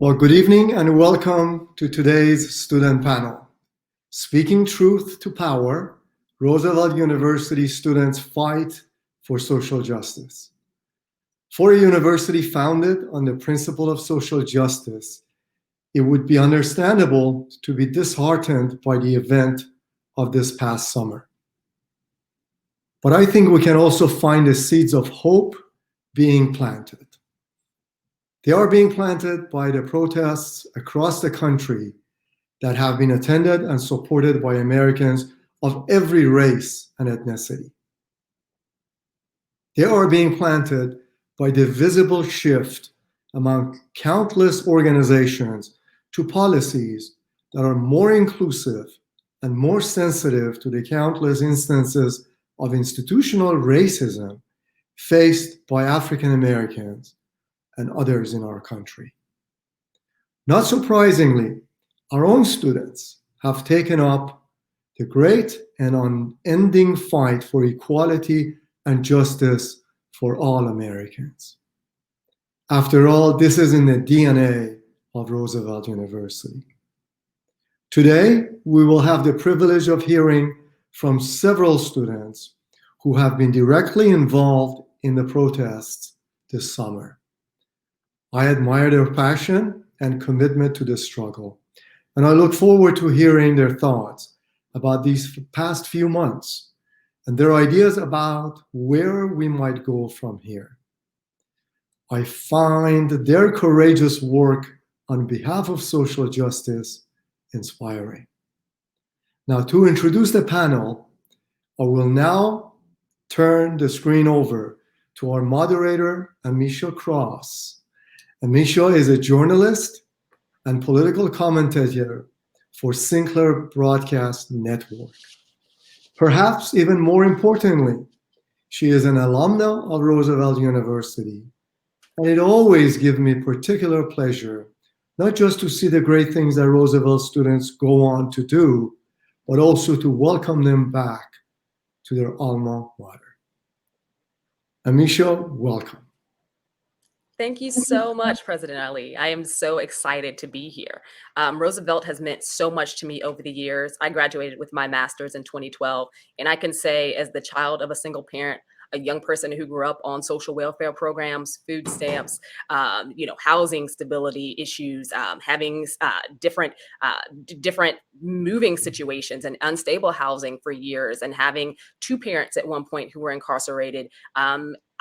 Well, good evening and welcome to today's student panel. Speaking Truth to Power, Roosevelt University students fight for social justice. For a university founded on the principle of social justice, it would be understandable to be disheartened by the event of this past summer. But I think we can also find the seeds of hope being planted. They are being planted by the protests across the country that have been attended and supported by Americans of every race and ethnicity. They are being planted by the visible shift among countless organizations to policies that are more inclusive and more sensitive to the countless instances of institutional racism faced by African Americans and others in our country. Not surprisingly, our own students have taken up the great and unending fight for equality and justice for all Americans. After all, this is in the DNA of Roosevelt University. Today, we will have the privilege of hearing from several students who have been directly involved in the protests this summer. I admire their passion and commitment to the struggle, and I look forward to hearing their thoughts about these past few months and their ideas about where we might go from here. I find their courageous work on behalf of social justice inspiring. Now, to introduce the panel, I will now turn the screen over to our moderator, Ameshia Cross. Ameshia is a journalist and political commentator for Sinclair Broadcasting Network. Perhaps even more importantly, she is an alumna of Roosevelt University, and it always gives me particular pleasure not just to see the great things that Roosevelt students go on to do, but also to welcome them back to their alma mater. Ameshia, welcome. Thank you so much, President Ali. I am so excited to be here. Roosevelt has meant so much to me over the years. I graduated with my master's in 2012, and I can say, as the child of a single parent, a young person who grew up on social welfare programs, food stamps, housing stability issues, having different moving situations and unstable housing for years, and having two parents at one point who were incarcerated.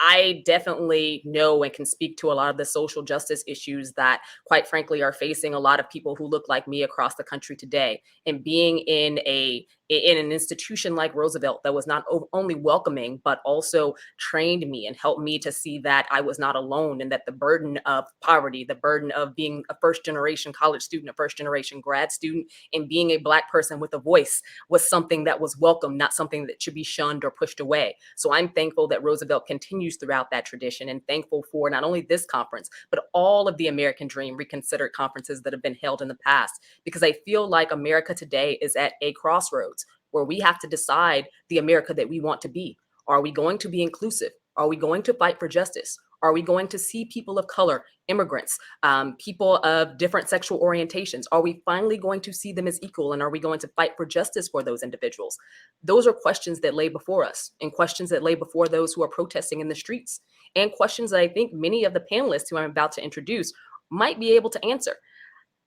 I definitely know and can speak to a lot of the social justice issues that, quite frankly, are facing a lot of people who look like me across the country today. And being in an institution like Roosevelt that was not only welcoming, but also trained me and helped me to see that I was not alone, and that the burden of poverty, the burden of being a first-generation college student, a first-generation grad student, and being a Black person with a voice was something that was welcome, not something that should be shunned or pushed away. So I'm thankful that Roosevelt continues throughout that tradition, and thankful for not only this conference, but all of the American Dream Reconsidered conferences that have been held in the past, because I feel like America today is at a crossroads where we have to decide the America that we want to be. Are we going to be inclusive? Are we going to fight for justice? Are we going to see people of color, immigrants, people of different sexual orientations? Are we finally going to see them as equal? And are we going to fight for justice for those individuals? Those are questions that lay before us, and questions that lay before those who are protesting in the streets, and questions that I think many of the panelists who I'm about to introduce might be able to answer.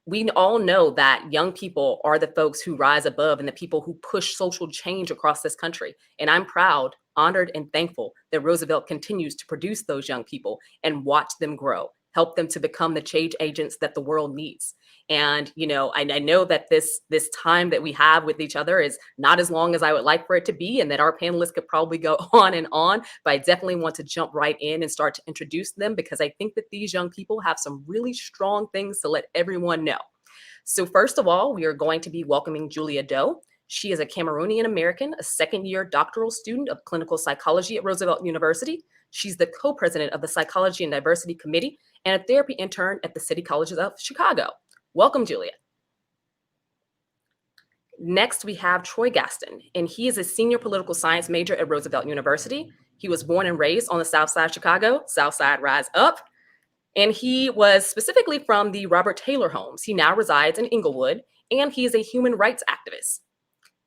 We all know that young people are the folks who rise above and the people who push social change across this country. And I'm proud, honored, and thankful that Roosevelt continues to produce those young people and watch them grow, help them to become the change agents that the world needs. And, I know that this time that we have with each other is not as long as I would like for it to be, and that our panelists could probably go on, but I definitely want to jump right in and start to introduce them, because I think that these young people have some really strong things to let everyone know. So first of all, we are going to be welcoming Julia Doe. She is a Cameroonian American, a second-year doctoral student of clinical psychology at Roosevelt University. She's the co-president of the Psychology and Diversity Committee and a therapy intern at the City Colleges of Chicago. Welcome, Julia. Next, we have Troy Gaston, and he is a senior political science major at Roosevelt University. He was born and raised on the South Side of Chicago. South Side rise up. And he was specifically from the Robert Taylor homes. He now resides in Inglewood, and he is a human rights activist.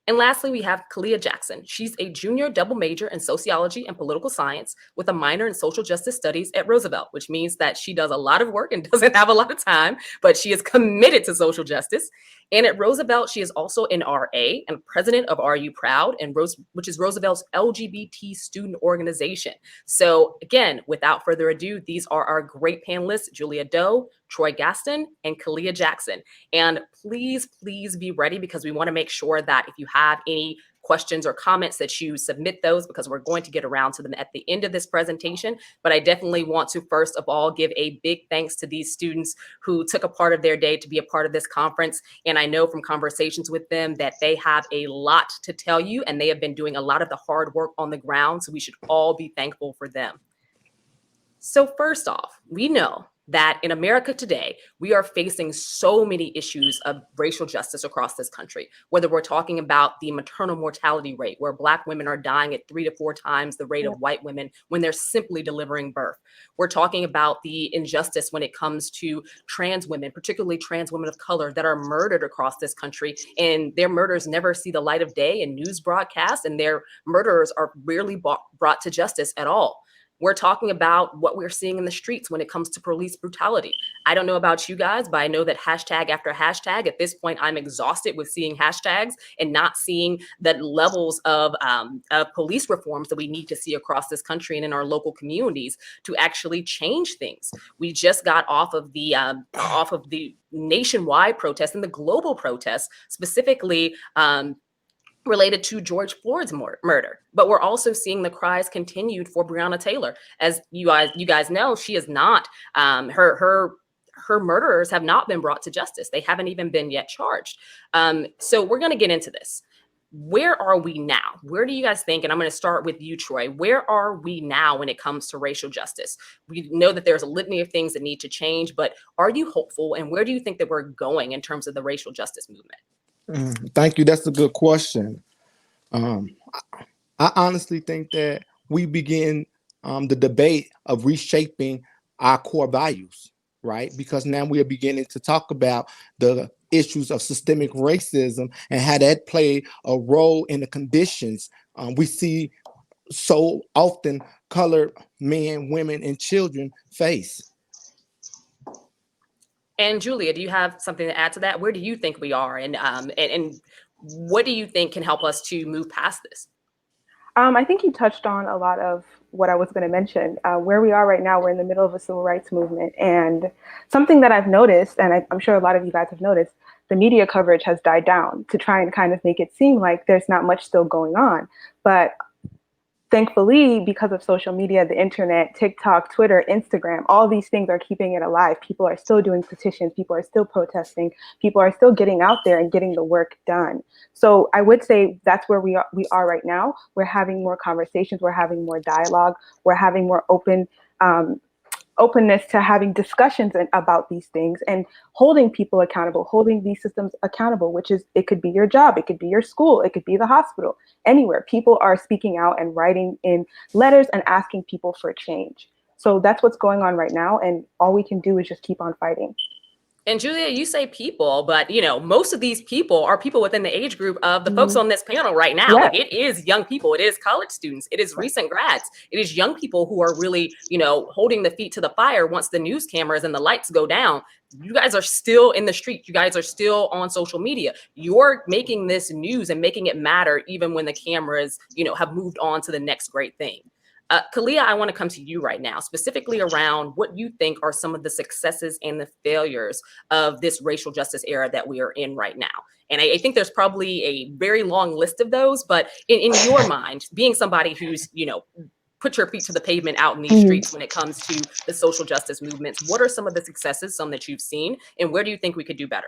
And lastly, we have Kalia Jackson. She's a junior double major in sociology and political science with a minor in social justice studies at Roosevelt, which means that she does a lot of work and doesn't have a lot of time, but she is committed to social justice. And at Roosevelt, she is also an RA and president of RU Proud, which is Roosevelt's LGBT student organization. So again, without further ado, these are our great panelists, Julia Doe, Troy Gaston, and Kalia Jackson. And please be ready, because we want to make sure that if you have any questions or comments that you submit those, because we're going to get around to them at the end of this presentation. But I definitely want to first of all give a big thanks to these students who took a part of their day to be a part of this conference. And I know from conversations with them that they have a lot to tell you, and they have been doing a lot of the hard work on the ground. So we should all be thankful for them. So first off, we know that in America today, we are facing so many issues of racial justice across this country, whether we're talking about the maternal mortality rate, where Black women are dying at 3 to 4 times the rate of white women when they're simply delivering birth. We're talking about the injustice when it comes to trans women, particularly trans women of color, that are murdered across this country, and their murders never see the light of day in news broadcasts, and their murderers are rarely brought to justice at all. We're talking about what we're seeing in the streets when it comes to police brutality. I don't know about you guys, but I know that hashtag after hashtag, at this point, I'm exhausted with seeing hashtags and not seeing the levels of police reforms that we need to see across this country and in our local communities to actually change things. We just got off of the nationwide protests and the global protests, specifically related to George Floyd's murder. But we're also seeing the cries continued for Breonna Taylor. As you guys know, she is not, her murderers have not been brought to justice. They haven't even been yet charged. So we're going to get into this. Where are we now? Where do you guys think, and I'm going to start with you, Troy, where are we now when it comes to racial justice? We know that there's a litany of things that need to change, but are you hopeful, and where do you think that we're going in terms of the racial justice movement? Thank you. That's a good question. I honestly think that we begin the debate of reshaping our core values, right? Because now we are beginning to talk about the issues of systemic racism and how that played a role in the conditions we see so often colored men, women, and children face. And Julia, do you have something to add to that? Where do you think we are, and what do you think can help us to move past this? I think you touched on a lot of what I was going to mention. Where we are right now, we're in the middle of a civil rights movement, and something that I've noticed, and I'm sure a lot of you guys have noticed, the media coverage has died down to try and kind of make it seem like there's not much still going on. But thankfully, because of social media, the internet, TikTok, Twitter, Instagram, all these things are keeping it alive. People are still doing petitions. People are still protesting. People are still getting out there and getting the work done. So I would say that's where we are right now. We're having more conversations. We're having more dialogue. We're having more openness to having discussions about these things and holding people accountable, holding these systems accountable, which is, it could be your job, it could be your school, it could be the hospital, anywhere. People are speaking out and writing in letters and asking people for change. So that's what's going on right now. And all we can do is just keep on fighting. And Julia, you say people, but most of these people are people within the age group of the folks on this panel right now. Yeah. Like, it is young people, it is college students, it is recent grads, it is young people who are really, holding the feet to the fire once the news cameras and the lights go down. You guys are still in the street. You guys are still on social media. You're making this news and making it matter even when the cameras, have moved on to the next great thing. Kalia, I want to come to you right now, specifically around what you think are some of the successes and the failures of this racial justice era that we are in right now. And I think there's probably a very long list of those, but in your mind, being somebody who's, put your feet to the pavement out in these streets when it comes to the social justice movements, what are some of the successes, some that you've seen, and where do you think we could do better?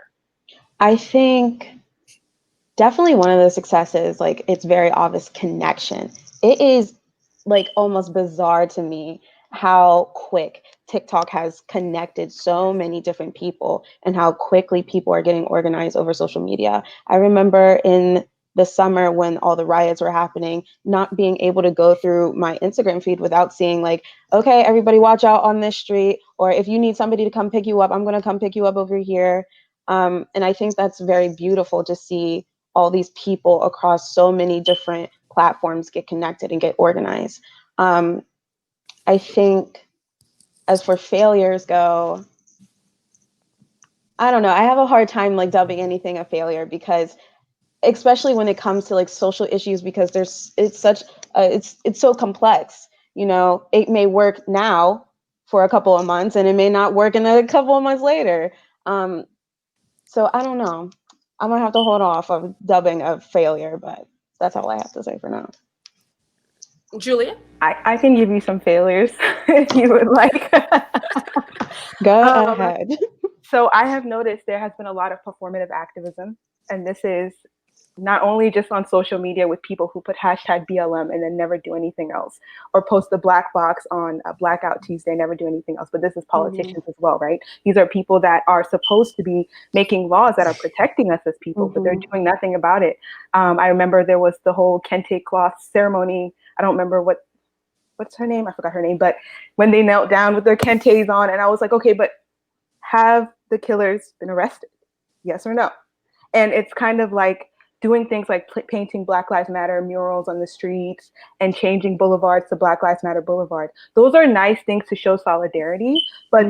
I think definitely one of the successes, like, it's very obvious connection. It is like almost bizarre to me how quick TikTok has connected so many different people and how quickly people are getting organized over social media. I remember in the summer when all the riots were happening, not being able to go through my Instagram feed without seeing like, okay, everybody watch out on this street, or if you need somebody to come pick you up, I'm going to come pick you up over here. And I think that's very beautiful to see all these people across so many different platforms get connected and get organized. I think as for failures go, I don't know. I have a hard time like dubbing anything a failure, because especially when it comes to like social issues, because it's so complex. You know, it may work now for a couple of months and it may not work in a couple of months later. So I don't know. I'm gonna have to hold off of dubbing a failure, but that's all I have to say for now. Julia? I can give you some failures if you would like. Go ahead. So I have noticed there has been a lot of performative activism, and this is not only just on social media with people who put hashtag BLM and then never do anything else, or post the black box on a Blackout Tuesday, never do anything else, but this is politicians as well, right? These are people that are supposed to be making laws that are protecting us as people, but they're doing nothing about it. I remember there was the whole kente cloth ceremony. I don't remember what's her name? I forgot her name, but when they knelt down with their kentes on, and I was like, okay, but have the killers been arrested? Yes or no? And it's kind of like doing things like painting Black Lives Matter murals on the streets and changing boulevards to Black Lives Matter Boulevard. Those are nice things to show solidarity, but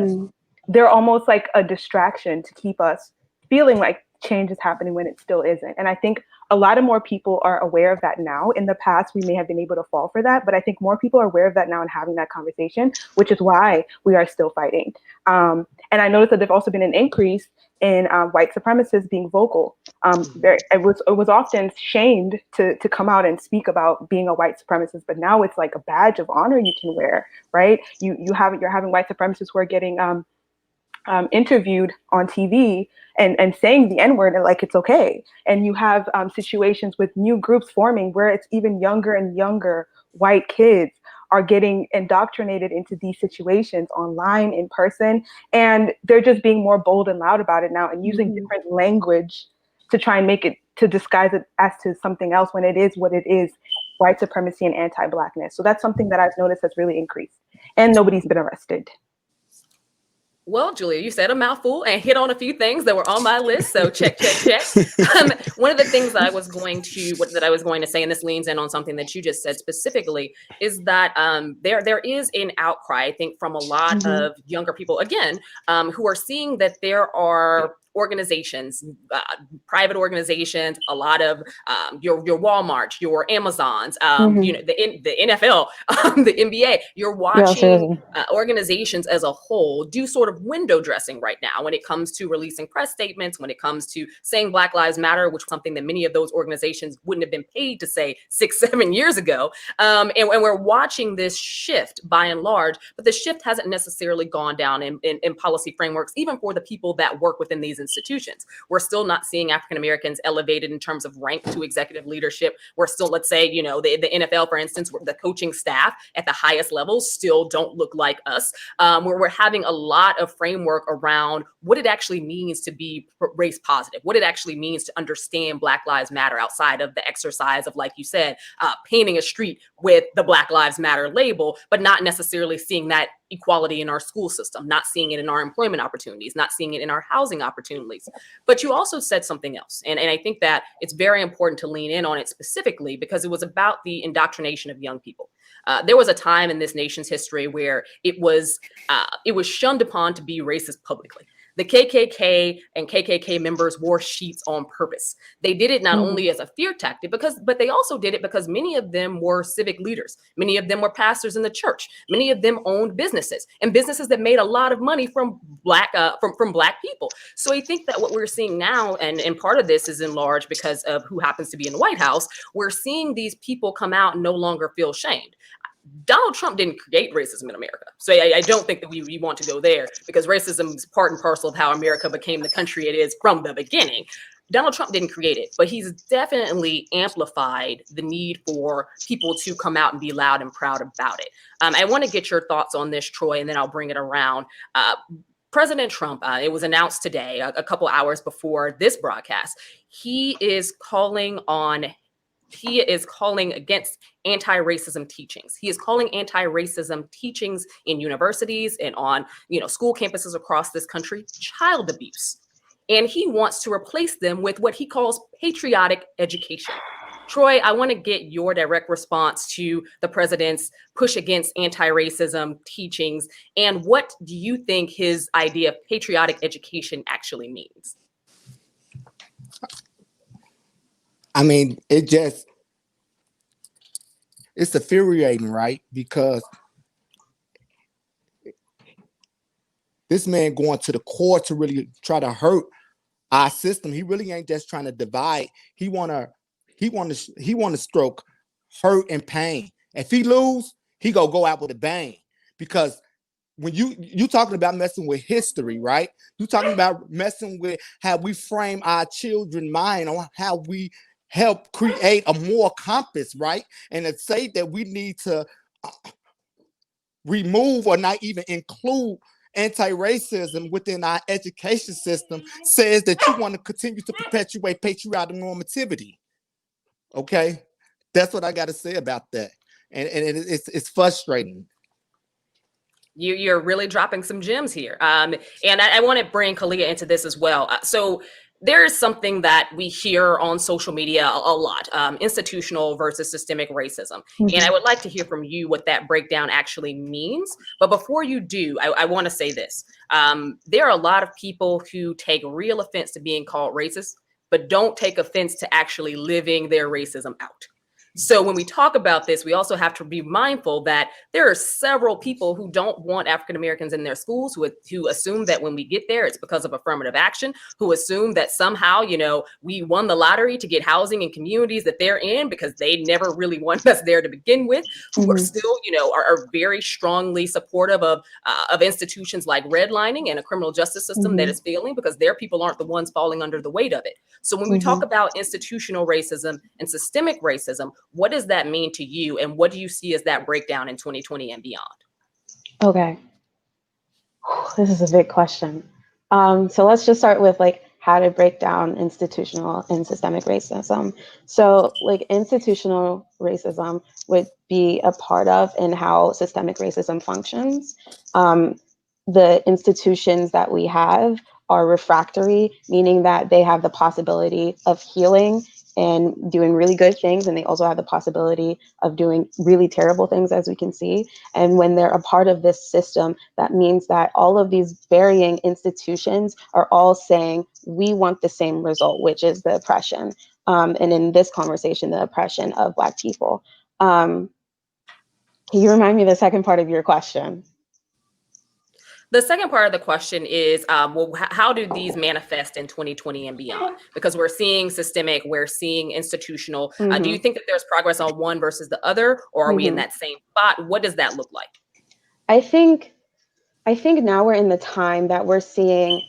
they're almost like a distraction to keep us feeling like change is happening when it still isn't. And I think a lot of more people are aware of that now. In the past, we may have been able to fall for that, but I think more people are aware of that now and having that conversation, which is why we are still fighting. And I noticed that there's also been an increase in white supremacists being vocal. It was often shamed to come out and speak about being a white supremacist, but now it's like a badge of honor you can wear, right? You're having white supremacists who are getting interviewed on TV and saying the N-word like it's okay. And you have situations with new groups forming where it's even younger and younger white kids are getting indoctrinated into these situations online, in person, and they're just being more bold and loud about it now and using different language to try and make it, to disguise it as to something else when it is what it is, white supremacy and anti-Blackness. So that's something that I've noticed has really increased, and nobody's been arrested. Well, Julia, you said a mouthful and hit on a few things that were on my list. So check. One of the things that I was going to say, and this leans in on something that you just said specifically, is that there is an outcry, I think, from a lot of younger people, again, who are seeing that there are organizations, private organizations, a lot of your Walmarts, your Amazons, the NFL, the NBA. You're watching organizations as a whole do sort of window dressing right now when it comes to releasing press statements, when it comes to saying Black Lives Matter, which is something that many of those organizations wouldn't have been paid to say 6-7 years ago. And we're watching this shift by and large, but the shift hasn't necessarily gone down in policy frameworks, even for the people that work within these institutions. We're still not seeing African Americans elevated in terms of rank to executive leadership. We're still, let's say, the NFL, for instance, the coaching staff at the highest levels still don't look like us. We're having a lot of framework around what it actually means to be race positive, what it actually means to understand Black Lives Matter outside of the exercise of, like you said, painting a street with the Black Lives Matter label, but not necessarily seeing that equality in our school system, not seeing it in our employment opportunities, not seeing it in our housing opportunities. But you also said something else. And I think that it's very important to lean in on it specifically because it was about the indoctrination of young people. There was a time in this nation's history where it was shunned upon to be racist publicly. The KKK and KKK members wore sheets on purpose. They did it not only as a fear tactic, but they also did it because many of them were civic leaders. Many of them were pastors in the church. Many of them owned businesses, and businesses that made a lot of money from Black people. So I think that what we're seeing now, and part of this is in large because of who happens to be in the White House, we're seeing these people come out and no longer feel shamed. Donald Trump didn't create racism in America. So I don't think that we want to go there because racism is part and parcel of how America became the country it is from the beginning. Donald Trump didn't create it, but he's definitely amplified the need for people to come out and be loud and proud about it. I want to get your thoughts on this, Troy, and then I'll bring it around. President Trump, it was announced today, a couple hours before this broadcast, he is calling against anti-racism teachings. He is calling anti-racism teachings in universities and on, school campuses across this country child abuse. And he wants to replace them with what he calls patriotic education. Troy, I want to get your direct response to the president's push against anti-racism teachings, and what do you think his idea of patriotic education actually means? I mean, it's infuriating, right? Because this man going to the core to really try to hurt our system. He really ain't just trying to divide. He wanna stroke hurt and pain. If he lose, he go out with a bang. Because when you talking about messing with history, right? You talking about messing with how we frame our children's mind, on how we help create a moral compass, right? And to say that we need to remove or not even include anti-racism within our education system says that you want to continue to perpetuate patriotic normativity. Okay, that's what I got to say about that, and it's frustrating. You're really dropping some gems here, and I want to bring Kalia into this as well. So there is something that we hear on social media a lot, institutional versus systemic racism. And I would like to hear from you what that breakdown actually means. But before you do, I want to say this. There are a lot of people who take real offense to being called racist, but don't take offense to actually living their racism out. So when we talk about this, we also have to be mindful that there are several people who don't want African Americans in their schools, who assume that when we get there, it's because of affirmative action, who assume that somehow, we won the lottery to get housing in communities that they're in because they never really wanted us there to begin with, who are still, are very strongly supportive of institutions like redlining and a criminal justice system that is failing because their people aren't the ones falling under the weight of it. So when we talk about institutional racism and systemic racism, what does that mean to you? And what do you see as that breakdown in 2020 and beyond? Okay. This is a big question. So let's just start with how to break down institutional and systemic racism. So institutional racism would be a part of and how systemic racism functions. The institutions that we have are refractory, meaning that they have the possibility of healing and doing really good things, and they also have the possibility of doing really terrible things, as we can see. And when they're a part of this system, that means that all of these varying institutions are all saying, we want the same result, which is the oppression. And in this conversation, the oppression of Black people. Can you remind me the second part of your question? The second part of the question is, how do these manifest in 2020 and beyond? Because we're seeing systemic, we're seeing institutional. Do you think that there's progress on one versus the other, or are we in that same spot? What does that look like? I think now we're in the time that we're seeing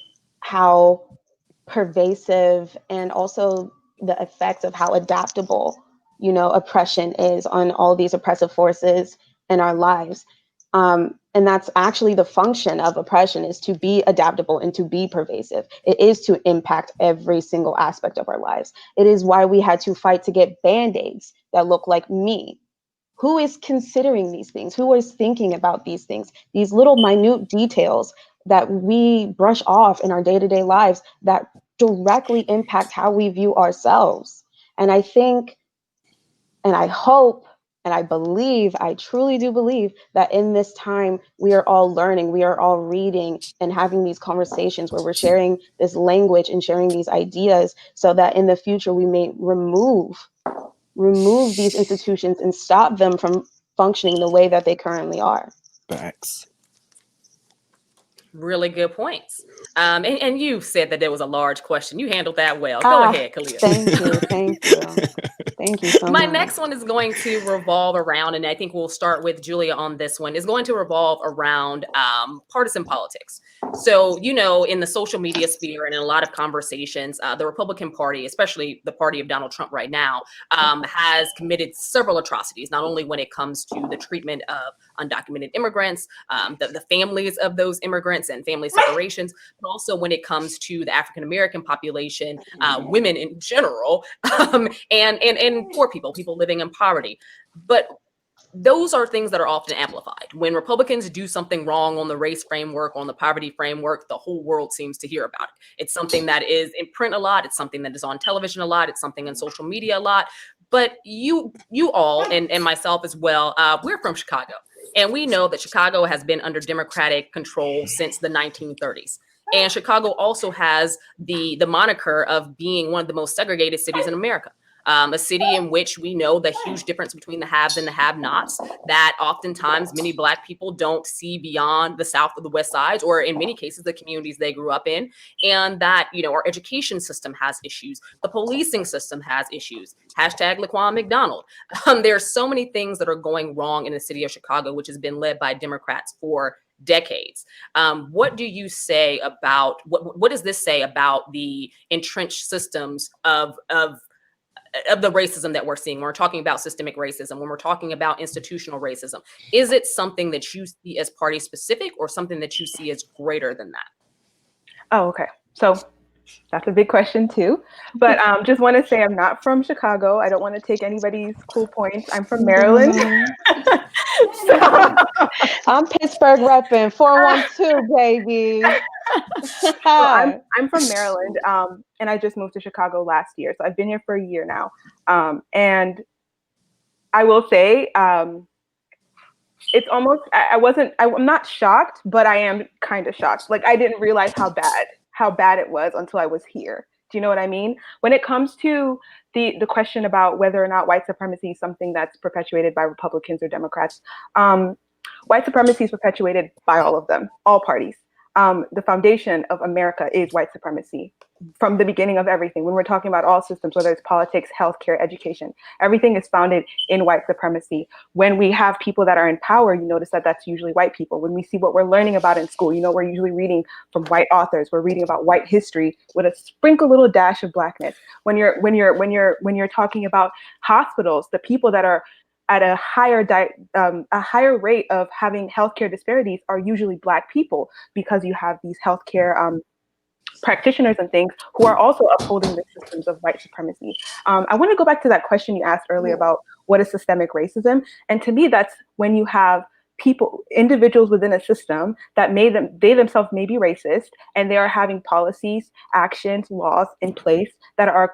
how pervasive and also the effects of how adaptable, oppression is on all these oppressive forces in our lives. And that's actually the function of oppression, is to be adaptable and to be pervasive. It is to impact every single aspect of our lives. It is why we had to fight to get Band-Aids that look like me. Who is considering these things? Who is thinking about these things? These little minute details that we brush off in our day-to-day lives that directly impact how we view ourselves. And I think, and I hope, and I believe, I truly do believe that in this time, we are all learning, we are all reading and having these conversations where we're sharing this language and sharing these ideas so that in the future, we may remove these institutions and stop them from functioning the way that they currently are. Facts. Really good points. And you said that there was a large question. You handled that well. Go ahead, Kalia. Thank you so much. My next one is going to revolve around, and I think we'll start with Julia on this one, is going to revolve around partisan politics. So, in the social media sphere and in a lot of conversations, the Republican Party, especially the party of Donald Trump right now, has committed several atrocities, not only when it comes to the treatment of undocumented immigrants, the families of those immigrants, parents and family separations, but also when it comes to the African American population, women in general, and poor people living in poverty. But those are things that are often amplified. When Republicans do something wrong on the race framework, on the poverty framework, the whole world seems to hear about it. It's something that is in print a lot. It's something that is on television a lot. It's something in social media a lot. But you all, and myself as well, we're from Chicago. And we know that Chicago has been under Democratic control since the 1930s. And Chicago also has the moniker of being one of the most segregated cities in America. A city in which we know the huge difference between the haves and the have-nots, that oftentimes many Black people don't see beyond the South or the West Sides, or in many cases, the communities they grew up in, and that, our education system has issues. The policing system has issues. Hashtag Laquan McDonald. There are so many things that are going wrong in the city of Chicago, which has been led by Democrats for decades. What do you say about, what does this say about the entrenched systems of the racism that we're seeing? When we're talking about systemic racism, when we're talking about institutional racism, is it something that you see as party specific or something that you see as greater than that? Oh, okay. So that's a big question too. But just want to say I'm not from Chicago. I don't want to take anybody's cool points. I'm from Maryland. I'm Pittsburgh repping 412, baby. So I'm from Maryland, and I just moved to Chicago last year. So I've been here for a year now. And I will say, it's almost, I'm not shocked, but I am kind of shocked. Like, I didn't realize how bad it was until I was here. Do you know what I mean? When it comes to the question about whether or not white supremacy is something that's perpetuated by Republicans or Democrats, white supremacy is perpetuated by all of them, all parties. The foundation of America is white supremacy from the beginning of everything. When we're talking about all systems, whether it's politics, healthcare, education, everything is founded in white supremacy. When we have people that are in power, you notice that that's usually white people. When we see what we're learning about in school, we're usually reading from white authors. We're reading about white history with a sprinkle little dash of blackness. When you're talking about hospitals, the people that are at a higher rate of having healthcare disparities are usually Black people, because you have these healthcare practitioners and things who are also upholding the systems of white supremacy. I want to go back to that question you asked earlier about what is systemic racism. And to me, that's when you have individuals within a system that they themselves may be racist, and they are having policies, actions, laws in place that are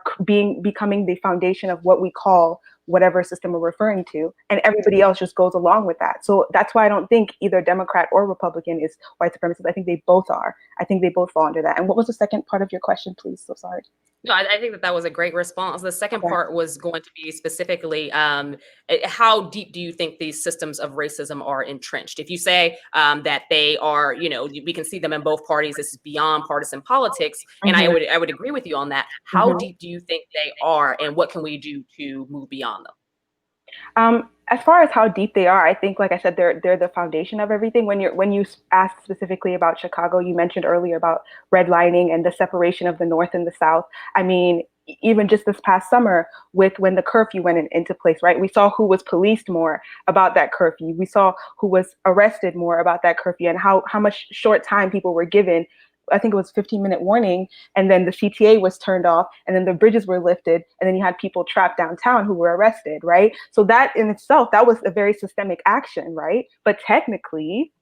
becoming the foundation of what we call whatever system we're referring to, and everybody else just goes along with that. So that's why I don't think either Democrat or Republican is white supremacist. I think they both are. I think they both fall under that. And what was the second part of your question, please? So sorry. No, I think that was a great response. The second part was going to be specifically, how deep do you think these systems of racism are entrenched? If you say that they are, we can see them in both parties, this is beyond partisan politics, and I would agree with you on that. How deep do you think they are, and what can we do to move beyond them? As far as how deep they are, I think, like I said, they're the foundation of everything. When you asked specifically about Chicago, you mentioned earlier about redlining and the separation of the North and the South. I mean, even just this past summer, when the curfew went into place, right? We saw who was policed more about that curfew. We saw who was arrested more about that curfew, and how much short time people were given. I think it was 15-minute warning, and then the CTA was turned off, and then the bridges were lifted, and then you had people trapped downtown who were arrested, right? So that in itself, that was a very systemic action, right? But technically,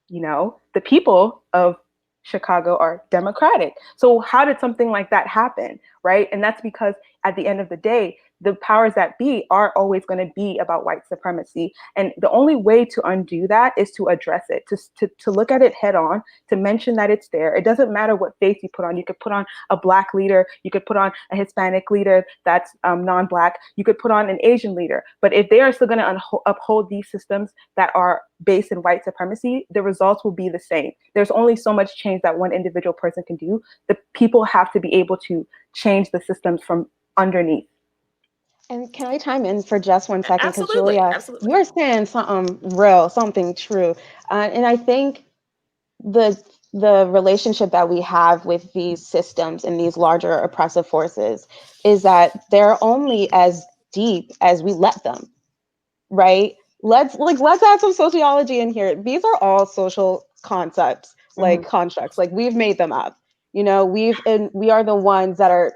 the people of Chicago are Democratic. So how did something like that happen, right? And that's because at the end of the day, the powers that be are always going to be about white supremacy. And the only way to undo that is to address it, to look at it head on, to mention that it's there. It doesn't matter what face you put on. You could put on a Black leader. You could put on a Hispanic leader that's non-Black. You could put on an Asian leader. But if they are still going to uphold these systems that are based in white supremacy, the results will be the same. There's only so much change that one individual person can do. The people have to be able to change the systems from underneath. And can I chime in for just 1 second? Because Absolutely, Julia, absolutely. you're saying something real, something true. And I think the relationship that we have with these systems and these larger oppressive forces is that they're only as deep as we let them, right? Let's add some sociology in here. These are all social concepts, like constructs. Like we've made them up. You know, and we are the ones that are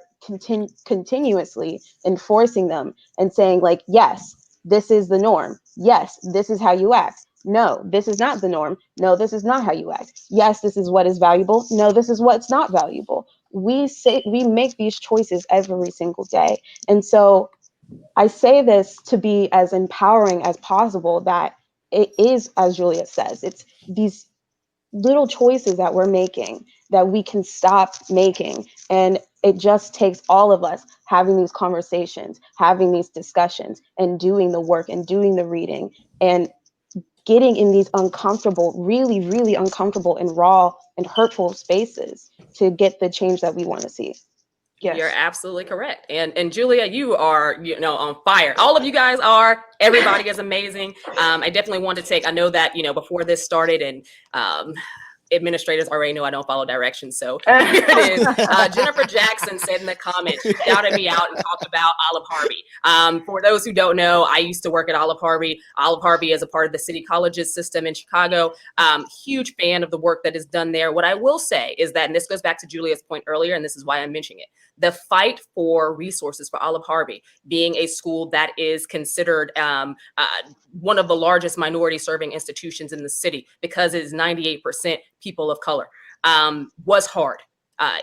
continuously enforcing them and saying like, yes, this is the norm. Yes, this is how you act. No, this is not the norm. No, this is not how you act. Yes, this is what is valuable. No, this is what's not valuable. We make these choices every single day. And so I say this to be as empowering as possible, that it is, as Julia says, it's these little choices that we're making that we can stop making. And it just takes all of us having these conversations, having these discussions, and doing the work and doing the reading and getting in these uncomfortable, really, really uncomfortable and raw and hurtful spaces to get the change that we want to see. Yes. You're absolutely correct. And Julia, you are, on fire. All of you guys are. Everybody is amazing. I definitely want to take, I know that, before this started, and administrators already know I don't follow directions. So here it is. Jennifer Jackson said in the comments, she shouted me out and talked about Olive Harvey. For those who don't know, I used to work at Olive Harvey. Olive Harvey is a part of the city colleges system in Chicago. Huge fan of the work that is done there. What I will say is that, and this goes back to Julia's point earlier, and this is why I'm mentioning it, the fight for resources for Olive Harvey, being a school that is considered one of the largest minority serving institutions in the city because it is 98% people of color, was hard.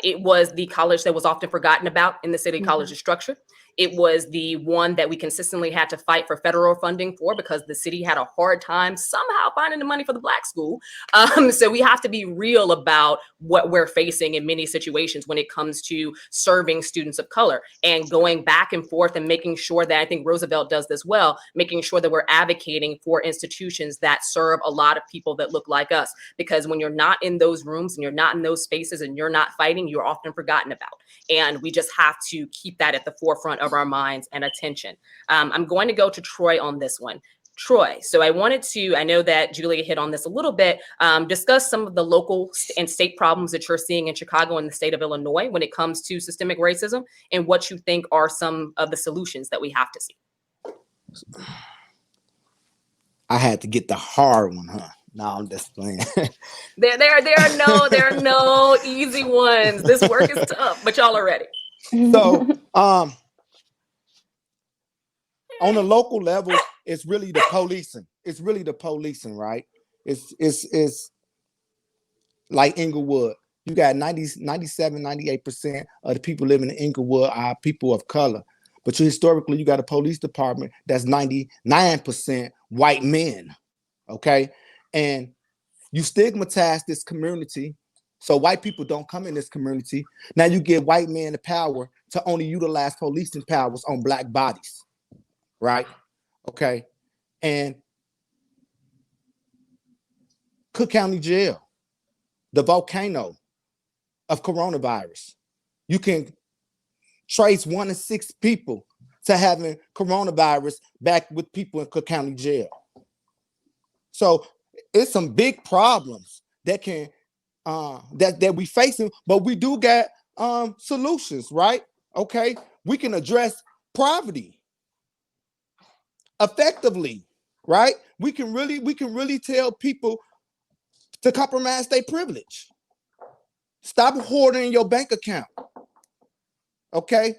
It was the college that was often forgotten about in the city college structure. It was the one that we consistently had to fight for federal funding for because the city had a hard time somehow finding the money for the Black school. So we have to be real about what we're facing in many situations when it comes to serving students of color and going back and forth and making sure that, I think Roosevelt does this well, making sure that we're advocating for institutions that serve a lot of people that look like us. Because when you're not in those rooms and you're not in those spaces and you're not fighting, you're often forgotten about. And we just have to keep that at the forefront of our minds and attention. I'm going to go to Troy on this one. Troy, so I know that Julia hit on this a little bit, discuss some of the local and state problems that you're seeing in Chicago and the state of Illinois when it comes to systemic racism, and what you think are some of the solutions that we have to see. I had to get the hard one, huh? No, I'm just playing. There are no easy ones. This work is tough, but y'all are ready. So, on a local level, it's really the policing. It's really the policing, right? It's like Inglewood. You got 97, 98% of the people living in Inglewood are people of color. But historically, you got a police department that's 99% white men, okay? And you stigmatize this community, so white people don't come in this community. Now you give white men the power to only utilize policing powers on Black bodies, right? Okay. And Cook County Jail, the volcano of coronavirus. You can trace 1 in 6 people to having coronavirus back with people in Cook County Jail. So it's some big problems that can that we facing, but we do get solutions, right? Okay, we can address poverty effectively, right? We can really tell people to compromise their privilege. Stop hoarding your bank account. Okay,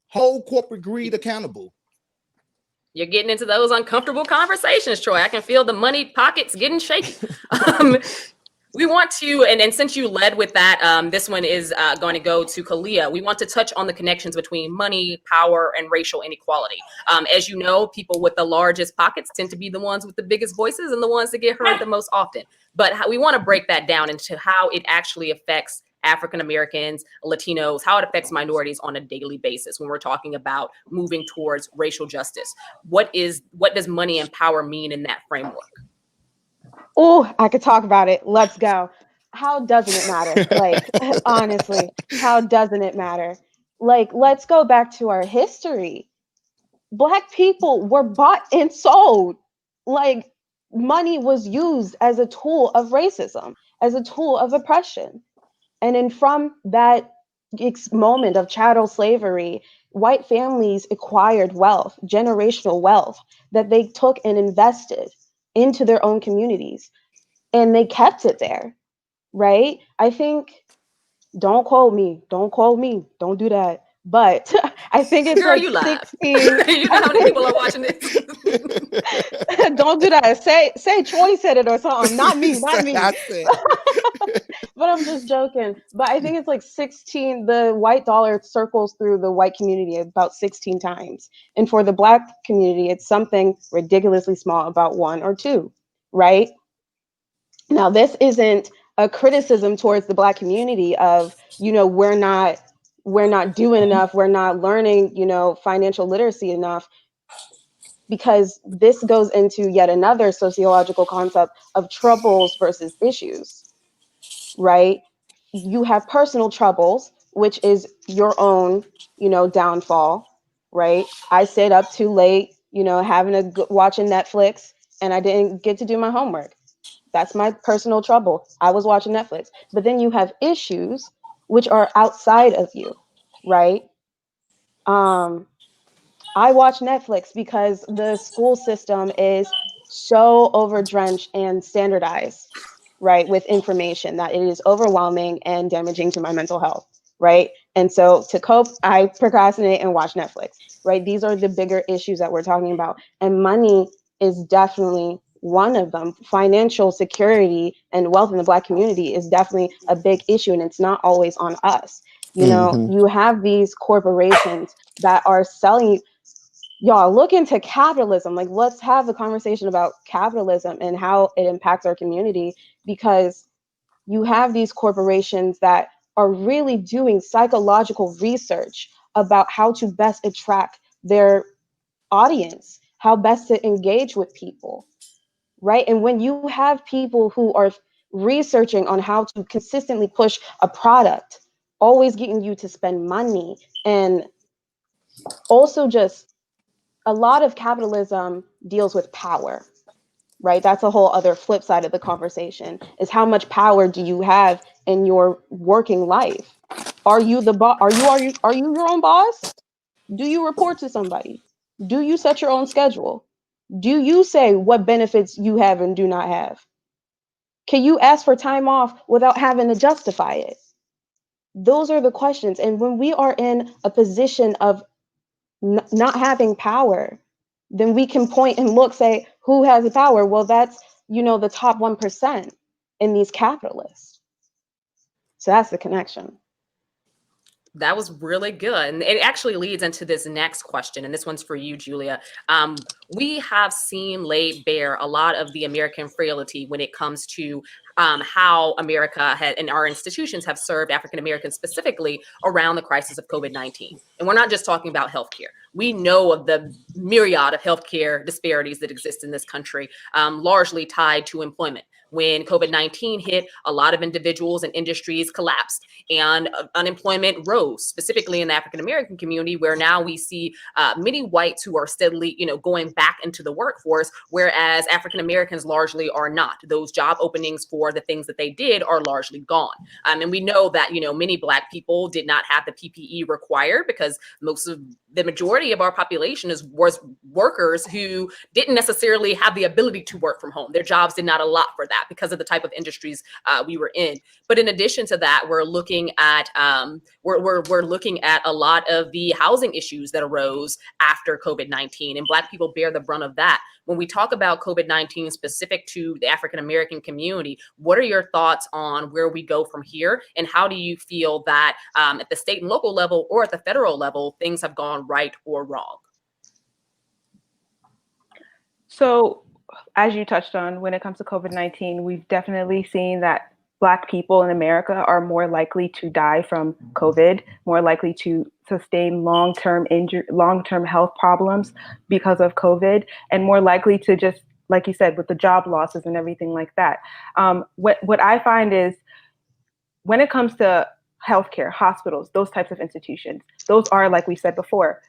hold corporate greed accountable. You're getting into those uncomfortable conversations, Troy. I can feel the money pockets getting shaky. We want to, and since you led with that, this one is going to go to Kalia. We want to touch on the connections between money, power, and racial inequality. As you know, people with the largest pockets tend to be the ones with the biggest voices and the ones that get heard the most often. But we want to break that down into how it actually affects African Americans, Latinos, how it affects minorities on a daily basis when we're talking about moving towards racial justice. What does money and power mean in that framework? Oh, I could talk about it. Let's go. How doesn't it matter? Like, honestly, how doesn't it matter? Like, let's go back to our history. Black people were bought and sold. Like, money was used as a tool of racism, as a tool of oppression. And then from that moment of chattel slavery, white families acquired wealth, generational wealth, that they took and invested into their own communities. and they kept it there, right? I think, don't quote me, don't do that. But I think it's Girl, like you live. 16. You know how many people are watching this? Don't do that. Say Troy said it or something. Not me, not me. I said it. But I'm just joking. But I think it's like 16. The white dollar circles through the white community about 16 times. And for the Black community, it's something ridiculously small, about 1 or 2, right? Now, this isn't a criticism towards the Black community of, we're not doing enough, we're not learning, financial literacy enough, because this goes into yet another sociological concept of troubles versus issues, right? You have personal troubles, which is your own, downfall, right? I stayed up too late, watching Netflix, and I didn't get to do my homework. That's my personal trouble. I was watching Netflix. But then you have issues which are outside of you, right? I watch Netflix because the school system is so overdrenched and standardized, right, with information that it is overwhelming and damaging to my mental health, right? And so to cope, I procrastinate and watch Netflix, right? These are the bigger issues that we're talking about. And money is definitely one of them. Financial security and wealth in the Black community is definitely a big issue, and it's not always on us. Mhm. You have these corporations that are selling you. Y'all, look into capitalism. Like, let's have a conversation about capitalism and how it impacts our community, because you have these corporations that are really doing psychological research about how to best attract their audience, how best to engage with people, right? And when you have people who are researching on how to consistently push a product, always getting you to spend money, and also just a lot of capitalism deals with power, right? That's a whole other flip side of the conversation, is how much power do you have in your working life? Are you the boss? Are you your own boss? Do you report to somebody? Do you set your own schedule? Do you say what benefits you have and do not have? Can you ask for time off without having to justify it? Those are the questions. And when we are in a position of not having power, then we can point and look, say, who has the power? Well, that's, the top 1% in these capitalists. So that's the connection. That was really good. And it actually leads into this next question. And this one's for you, Julia. We have seen laid bare a lot of the American frailty when it comes to how America and our institutions have served African Americans specifically around the crisis of COVID-19. And we're not just talking about healthcare. We know of the myriad of healthcare disparities that exist in this country, largely tied to employment. When COVID-19 hit, a lot of individuals and industries collapsed, and unemployment rose, specifically in the African American community, where now we see many whites who are steadily, going back into the workforce, whereas African Americans largely are not. Those job openings for the things that they did are largely gone. And we know that, many Black people did not have the PPE required, because the majority of our population was workers who didn't necessarily have the ability to work from home. Their jobs did not allot for that because of the type of industries we were in. But in addition to that, we're looking at we're looking at a lot of the housing issues that arose after COVID-19, and Black people bear the brunt of that. When we talk about COVID-19 specific to the African American community, what are your thoughts on where we go from here, and how do you feel that at the state and local level or at the federal level, things have gone right or wrong? So, as you touched on, when it comes to COVID-19, we've definitely seen that Black people in America are more likely to die from COVID, more likely to sustain long-term health problems because of COVID, and more likely to just, like you said, with the job losses and everything like that. What I find is, when it comes to healthcare, hospitals, those types of institutions, those are, like we said before,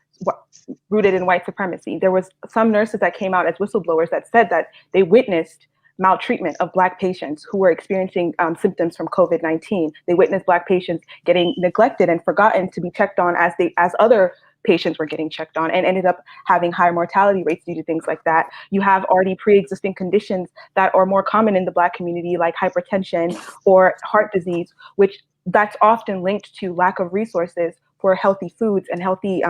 rooted in white supremacy. There was some nurses that came out as whistleblowers that said that they witnessed maltreatment of Black patients who were experiencing symptoms from COVID-19. They witnessed Black patients getting neglected and forgotten to be checked on as other patients were getting checked on and ended up having higher mortality rates due to things like that. You have already pre-existing conditions that are more common in the Black community, like hypertension or heart disease, which that's often linked to lack of resources for healthy foods and healthy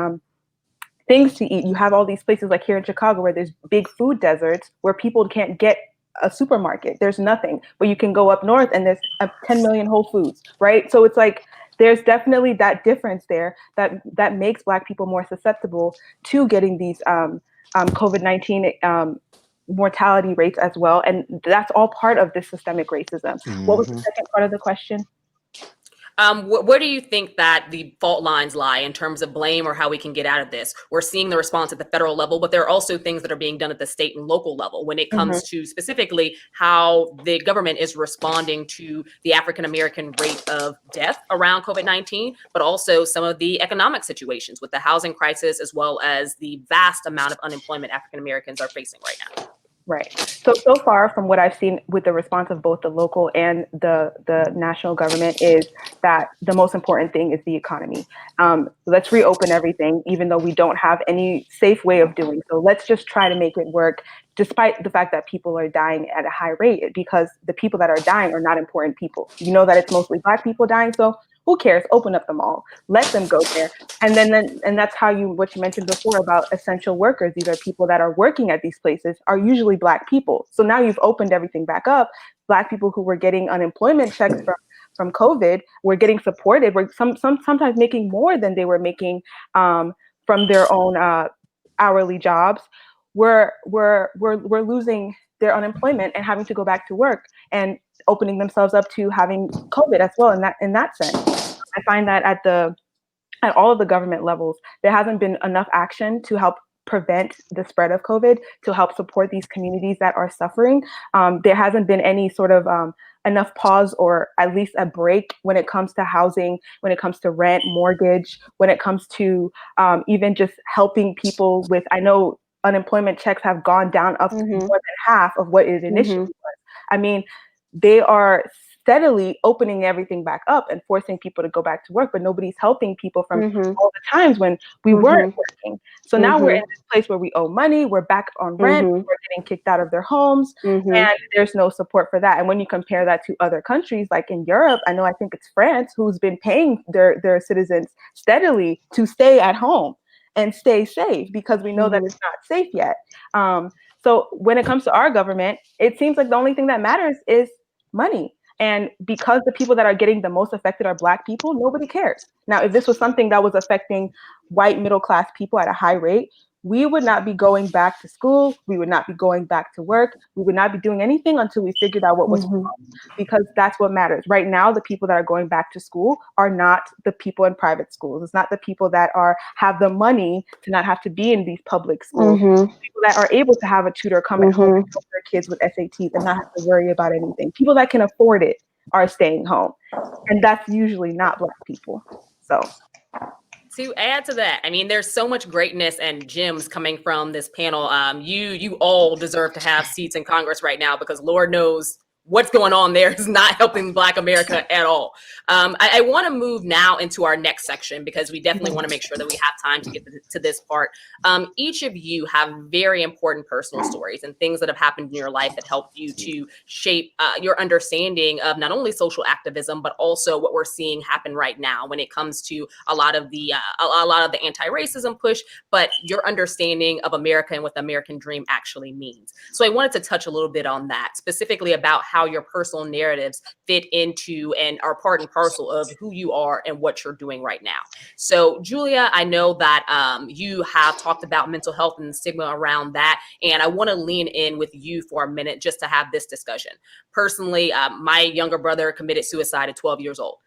things to eat. You have all these places like here in Chicago where there's big food deserts where people can't get a supermarket. There's nothing, but you can go up north and there's 10 million Whole Foods, right? So it's like, there's definitely that difference there that makes Black people more susceptible to getting these COVID-19 mortality rates as well. And that's all part of this systemic racism. What was the second part of the question? Where do you think that the fault lines lie in terms of blame or how we can get out of this? We're seeing the response at the federal level, but there are also things that are being done at the state and local level when it comes to specifically how the government is responding to the African-American rate of death around COVID-19, but also some of the economic situations with the housing crisis, as well as the vast amount of unemployment African-Americans are facing right now. Right. So far from what I've seen with the response of both the local and the national government is that the most important thing is the economy. Let's reopen everything, even though we don't have any safe way of doing so. Let's just try to make it work, despite the fact that people are dying at a high rate, because the people that are dying are not important people. You know that it's mostly Black people dying, so who cares? Open up the mall, let them go there. And then that's how what you mentioned before about essential workers. These are people that are working at these places, are usually Black people. So now you've opened everything back up. Black people who were getting unemployment checks from COVID were getting supported, were sometimes making more than they were making from their own hourly jobs. We're losing their unemployment and having to go back to work and opening themselves up to having COVID as well. In that sense, I find that at all of the government levels, there hasn't been enough action to help prevent the spread of COVID, to help support these communities that are suffering. There hasn't been any sort of enough pause or at least a break when it comes to housing, when it comes to rent, mortgage, when it comes to even just helping people with, I know unemployment checks have gone down up to more than half of what it initially was. I mean, they are steadily opening everything back up and forcing people to go back to work, but nobody's helping people from all the times when we weren't working. So now we're in this place where we owe money, we're back on rent, we're getting kicked out of their homes, and there's no support for that. And when you compare that to other countries, like in Europe, I think it's France, who's been paying their citizens steadily to stay at home and stay safe, because we know that it's not safe yet. So when it comes to our government, it seems like the only thing that matters is money. And because the people that are getting the most affected are Black people, nobody cares. Now, if this was something that was affecting white middle-class people at a high rate, we would not be going back to school. We would not be going back to work. We would not be doing anything until we figured out what was wrong, because that's what matters. Right now, the people that are going back to school are not the people in private schools. It's not the people that have the money to not have to be in these public schools. People that are able to have a tutor come at home and help their kids with SATs and not have to worry about anything. People that can afford it are staying home. And that's usually not Black people. So to add to that, I mean, there's so much greatness and gems coming from this panel. You all deserve to have seats in Congress right now, because Lord knows what's going on there is not helping Black America at all. I want to move now into our next section, because we definitely want to make sure that we have time to get to this part. Each of you have very important personal stories and things that have happened in your life that helped you to shape your understanding of not only social activism, but also what we're seeing happen right now when it comes to a lot of the anti-racism push, but your understanding of America and what the American dream actually means. So I wanted to touch a little bit on that, specifically about how your personal narratives fit into and are part and parcel of who you are and what you're doing right now. So Julia, I know that you have talked about mental health and the stigma around that, and I want to lean in with you for a minute just to have this discussion. Personally, my younger brother committed suicide at 12 years old.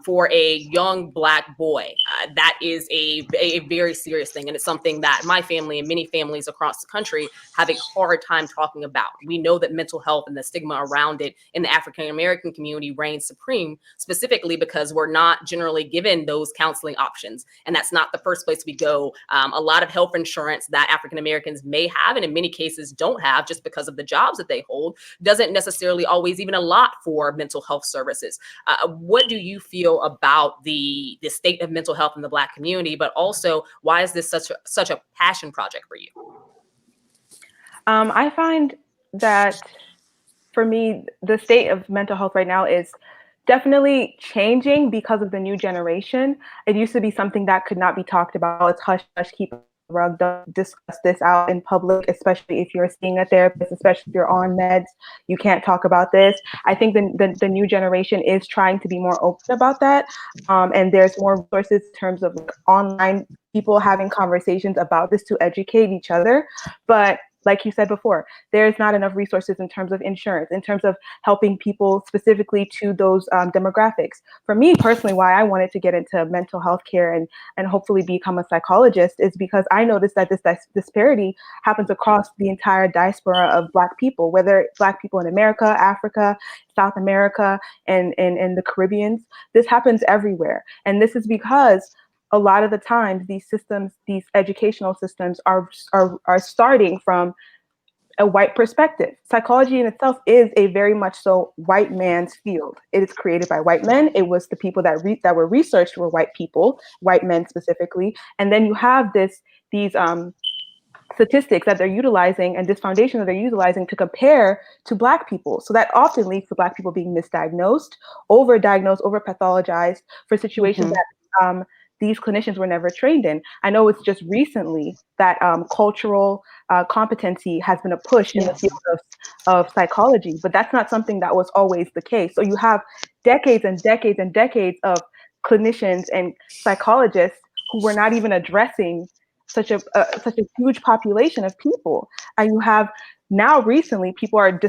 For a young Black boy, that is a very serious thing. And it's something that my family and many families across the country have a hard time talking about. We know that mental health and the stigma around it in the African-American community reigns supreme, specifically because we're not generally given those counseling options. And that's not the first place we go. A lot of health insurance that African-Americans may have, and in many cases don't have just because of the jobs that they hold, doesn't necessarily always even allot for mental health services. What do you you feel about the state of mental health in the Black community, but also why is this such a passion project for you? I find that for me, the state of mental health right now is definitely changing because of the new generation. It used to be something that could not be talked about. It's hush, hush, keep it rug, don't discuss this out in public, especially if you're seeing a therapist, especially if you're on meds, you can't talk about this. I think the new generation is trying to be more open about that. And there's more resources in terms of like online people having conversations about this to educate each other. But like you said before, there's not enough resources in terms of insurance, in terms of helping people specifically to those demographics. For me personally, why I wanted to get into mental health care and hopefully become a psychologist is because I noticed that this disparity happens across the entire diaspora of Black people, whether Black people in America, Africa, South America, and the Caribbeans. This happens everywhere. And this is because a lot of the times these systems, these educational systems are starting from a white perspective. Psychology in itself is a very much so white man's field. It is created by white men. It was the people that were researched were white people, white men specifically. And then you have these statistics that they're utilizing and this foundation that they're utilizing to compare to Black people. So that often leads to Black people being misdiagnosed, overdiagnosed, overpathologized for situations that these clinicians were never trained in. I know it's just recently that cultural competency has been a push in the field of psychology, but that's not something that was always the case. So you have decades and decades and decades of clinicians and psychologists who were not even addressing such a huge population of people. And you have now recently people are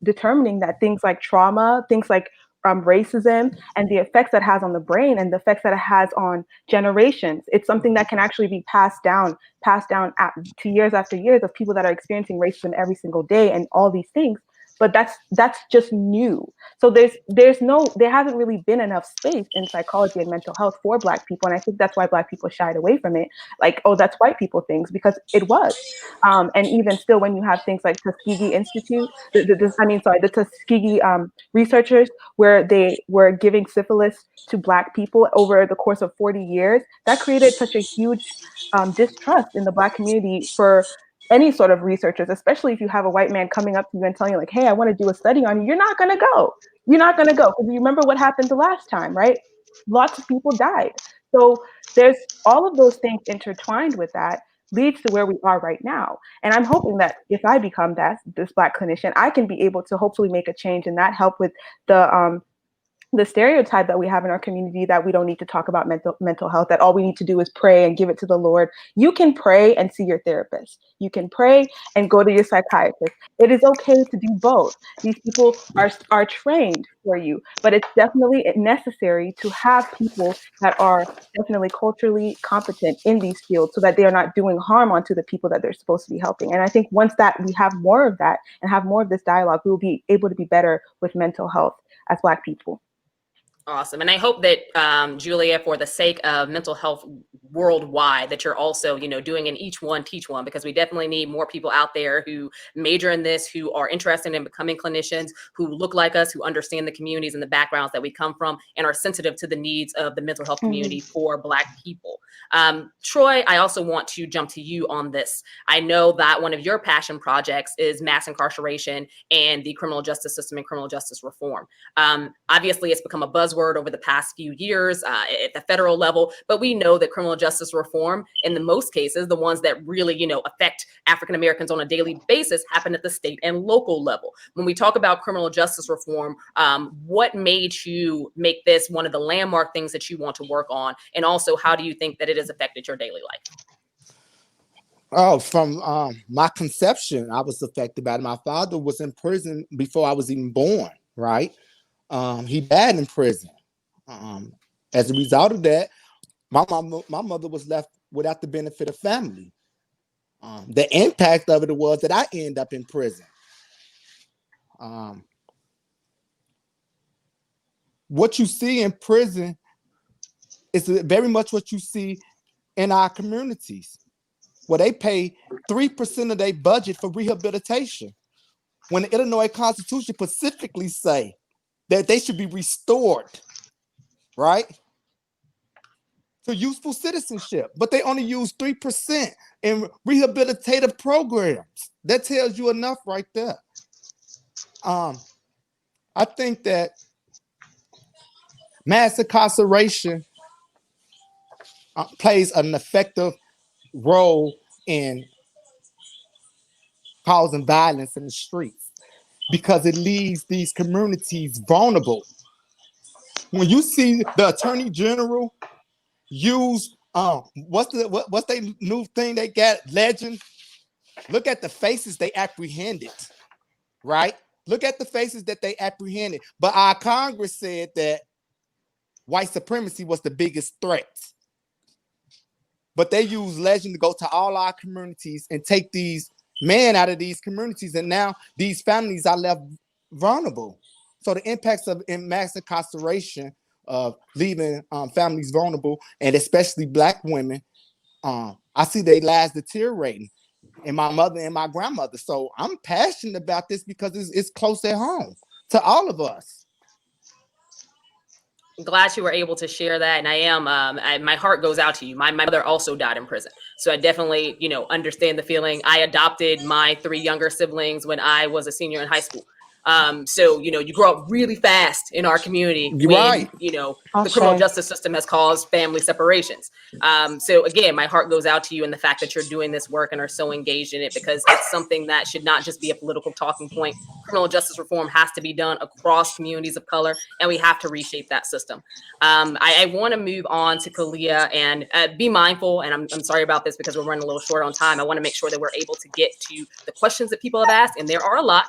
determining that things like trauma, things like racism and the effects that has on the brain and the effects that it has on generations. It's something that can actually be passed down to years after years of people that are experiencing racism every single day and all these things. But that's just new. So there hasn't really been enough space in psychology and mental health for Black people. And I think that's why Black people shied away from it. Like, oh, that's white people things, because it was. And even still, when you have things like Tuskegee Institute, the Tuskegee researchers, where they were giving syphilis to Black people over the course of 40 years, that created such a huge distrust in the Black community for any sort of researchers, especially if you have a white man coming up to you and telling you like, hey, I want to do a study on you. You're not going to go. You're not going to go. Because you remember what happened the last time, right? Lots of people died. So there's all of those things intertwined with that leads to where we are right now. And I'm hoping that if I become this Black clinician, I can be able to hopefully make a change and that help with the stereotype that we have in our community that we don't need to talk about mental health, that all we need to do is pray and give it to the Lord. You can pray and see your therapist. You can pray and go to your psychiatrist. It is okay to do both. These people are trained for you, but it's definitely necessary to have people that are definitely culturally competent in these fields so that they are not doing harm onto the people that they're supposed to be helping. And I think once that we have more of that and have more of this dialogue, we will be able to be better with mental health as Black people. Awesome. And I hope that, Julia, for the sake of mental health worldwide, that you're also, doing an each one, teach one, because we definitely need more people out there who major in this, who are interested in becoming clinicians, who look like us, who understand the communities and the backgrounds that we come from, and are sensitive to the needs of the mental health community for Black people. Troy, I also want to jump to you on this. I know that one of your passion projects is mass incarceration and the criminal justice system and criminal justice reform. Obviously, it's become a buzzword over the past few years at the federal level, but we know that criminal justice reform, in the most cases, the ones that really, affect African Americans on a daily basis, happen at the state and local level. When we talk about criminal justice reform, what made you make this one of the landmark things that you want to work on? And also, how do you think that it has affected your daily life? Oh, from my conception, I was affected by it. My father was in prison before I was even born, right? He died in prison. As a result of that, my mother was left without the benefit of family. The impact of it was that I ended up in prison. What you see in prison is very much what you see in our communities, where they pay 3% of their budget for rehabilitation, when the Illinois Constitution specifically say that they should be restored right? To useful citizenship, but they only use 3% in rehabilitative programs. That tells you enough right there. I think that mass incarceration plays an effective role in causing violence in the streets because it leaves these communities vulnerable. When you see the attorney general use what's their new thing they got, legend? Look at the faces they apprehended, right? Look at the faces that they apprehended. But our Congress said that white supremacy was the biggest threat. But they use legend to go to all our communities and take these men out of these communities. And now these families are left vulnerable. So the impacts of mass incarceration of leaving families vulnerable, and especially Black women, I see their lives deteriorating, and my mother and my grandmother. So I'm passionate about this because it's close at home to all of us. I'm glad you were able to share that. And I am, my heart goes out to you. My mother also died in prison. So I definitely, understand the feeling. I adopted my 3 younger siblings when I was a senior in high school. So, you grow up really fast in our community when, Right. the criminal justice system has caused family separations. So again, my heart goes out to you and the fact that you're doing this work and are so engaged in it, because it's something that should not just be a political talking point. Criminal justice reform has to be done across communities of color, and we have to reshape that system. I want to move on to Kalia and be mindful, and I'm sorry about this because we're running a little short on time. I want to make sure that we're able to get to the questions that people have asked, and there are a lot.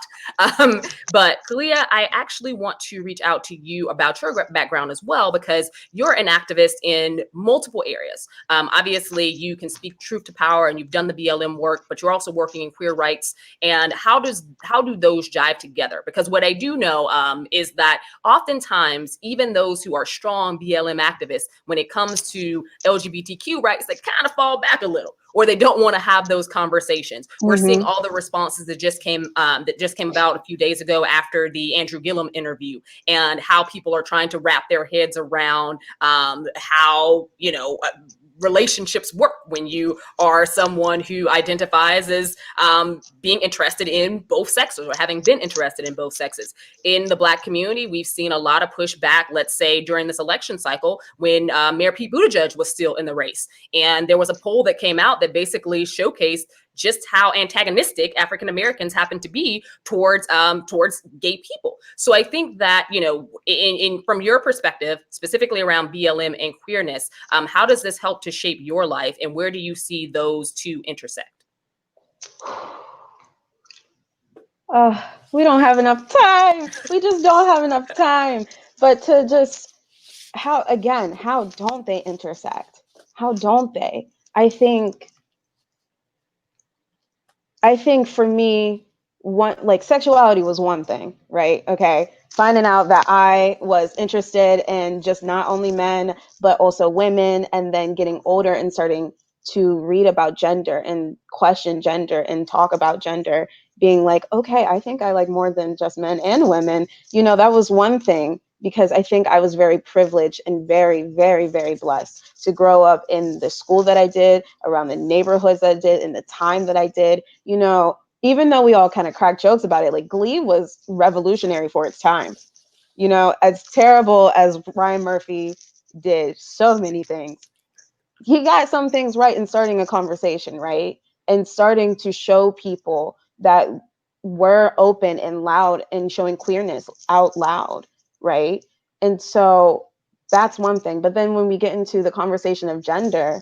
But Kalia, I actually want to reach out to you about your background as well, because you're an activist in multiple areas. Obviously, you can speak truth to power, and you've done the BLM work, but you're also working in queer rights. And how do those jive together? Because what I do know is that oftentimes, even those who are strong BLM activists, when it comes to LGBTQ rights, they kind of fall back a little, or they don't want to have those conversations. We're seeing all the responses that just came about a few days ago after the Andrew Gillum interview, and how people are trying to wrap their heads around how relationships work when you are someone who identifies as being interested in both sexes, or having been interested in both sexes. In the Black community, we've seen a lot of pushback, let's say during this election cycle when Mayor Pete Buttigieg was still in the race. And there was a poll that came out that basically showcased just how antagonistic African Americans happen to be towards gay people. So I think that, in from your perspective, specifically around BLM and queerness, how does this help to shape your life, and where do you see those two intersect? We don't have enough time. We just don't have enough time. But to just, how don't they intersect? How don't they? I think for me, sexuality was one thing, right? Okay. Finding out that I was interested in just not only men, but also women, and then getting older and starting to read about gender and question gender and talk about gender, being like, okay, I think I like more than just men and women. That was one thing, because I think I was very privileged and very, very, very blessed to grow up in the school that I did, around the neighborhoods that I did, in the time that I did. Even though we all kind of crack jokes about it, like Glee was revolutionary for its time. As terrible as Ryan Murphy did so many things, he got some things right in starting a conversation, right? And starting to show people that we're open and loud and showing queerness out loud, right? And so that's one thing. But then when we get into the conversation of gender,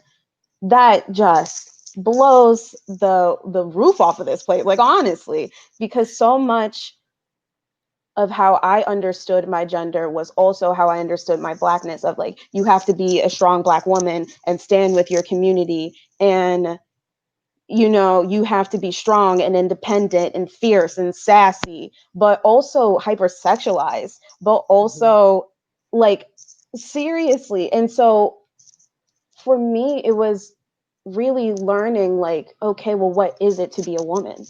that just blows the roof off of this place, like, honestly, because so much of how I understood my gender was also how I understood my Blackness, of like, you have to be a strong Black woman and stand with your community, and you have to be strong and independent and fierce and sassy, but also hypersexualized, but also like, seriously. And so for me, it was really learning, like, okay, well, what is it to be a woman?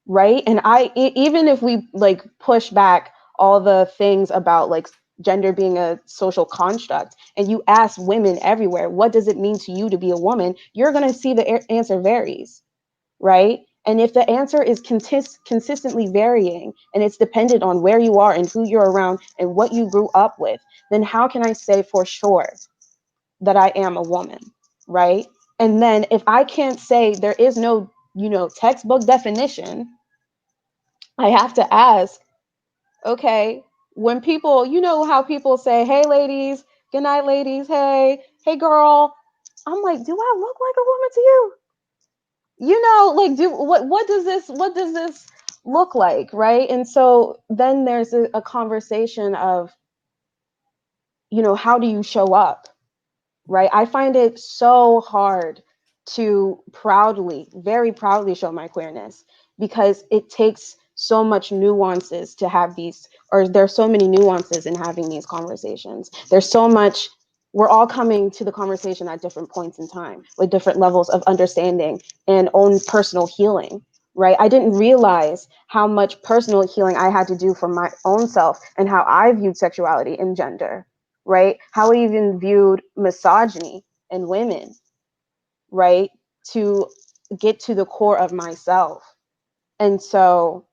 Right. And even if we like push back all the things about like gender being a social construct, and you ask women everywhere, what does it mean to you to be a woman? You're going to see the answer varies, right? And if the answer is consistently varying and it's dependent on where you are and who you're around and what you grew up with, then how can I say for sure that I am a woman, right? And then if I can't say there is no, textbook definition, I have to ask, okay, when people, how people say, hey ladies, good night ladies, hey girl, I'm like, do I look like a woman to you? What does this look like, right? And so then there's a conversation of, how do you show up, right? I find it so hard to very proudly show my queerness, because it takes so much nuances to have there's so many nuances in having these conversations. We're all coming to the conversation at different points in time with different levels of understanding and own personal healing, right? I didn't realize how much personal healing I had to do for my own self and how I viewed sexuality and gender, right? How I even viewed misogyny in women, right? To get to the core of myself. And so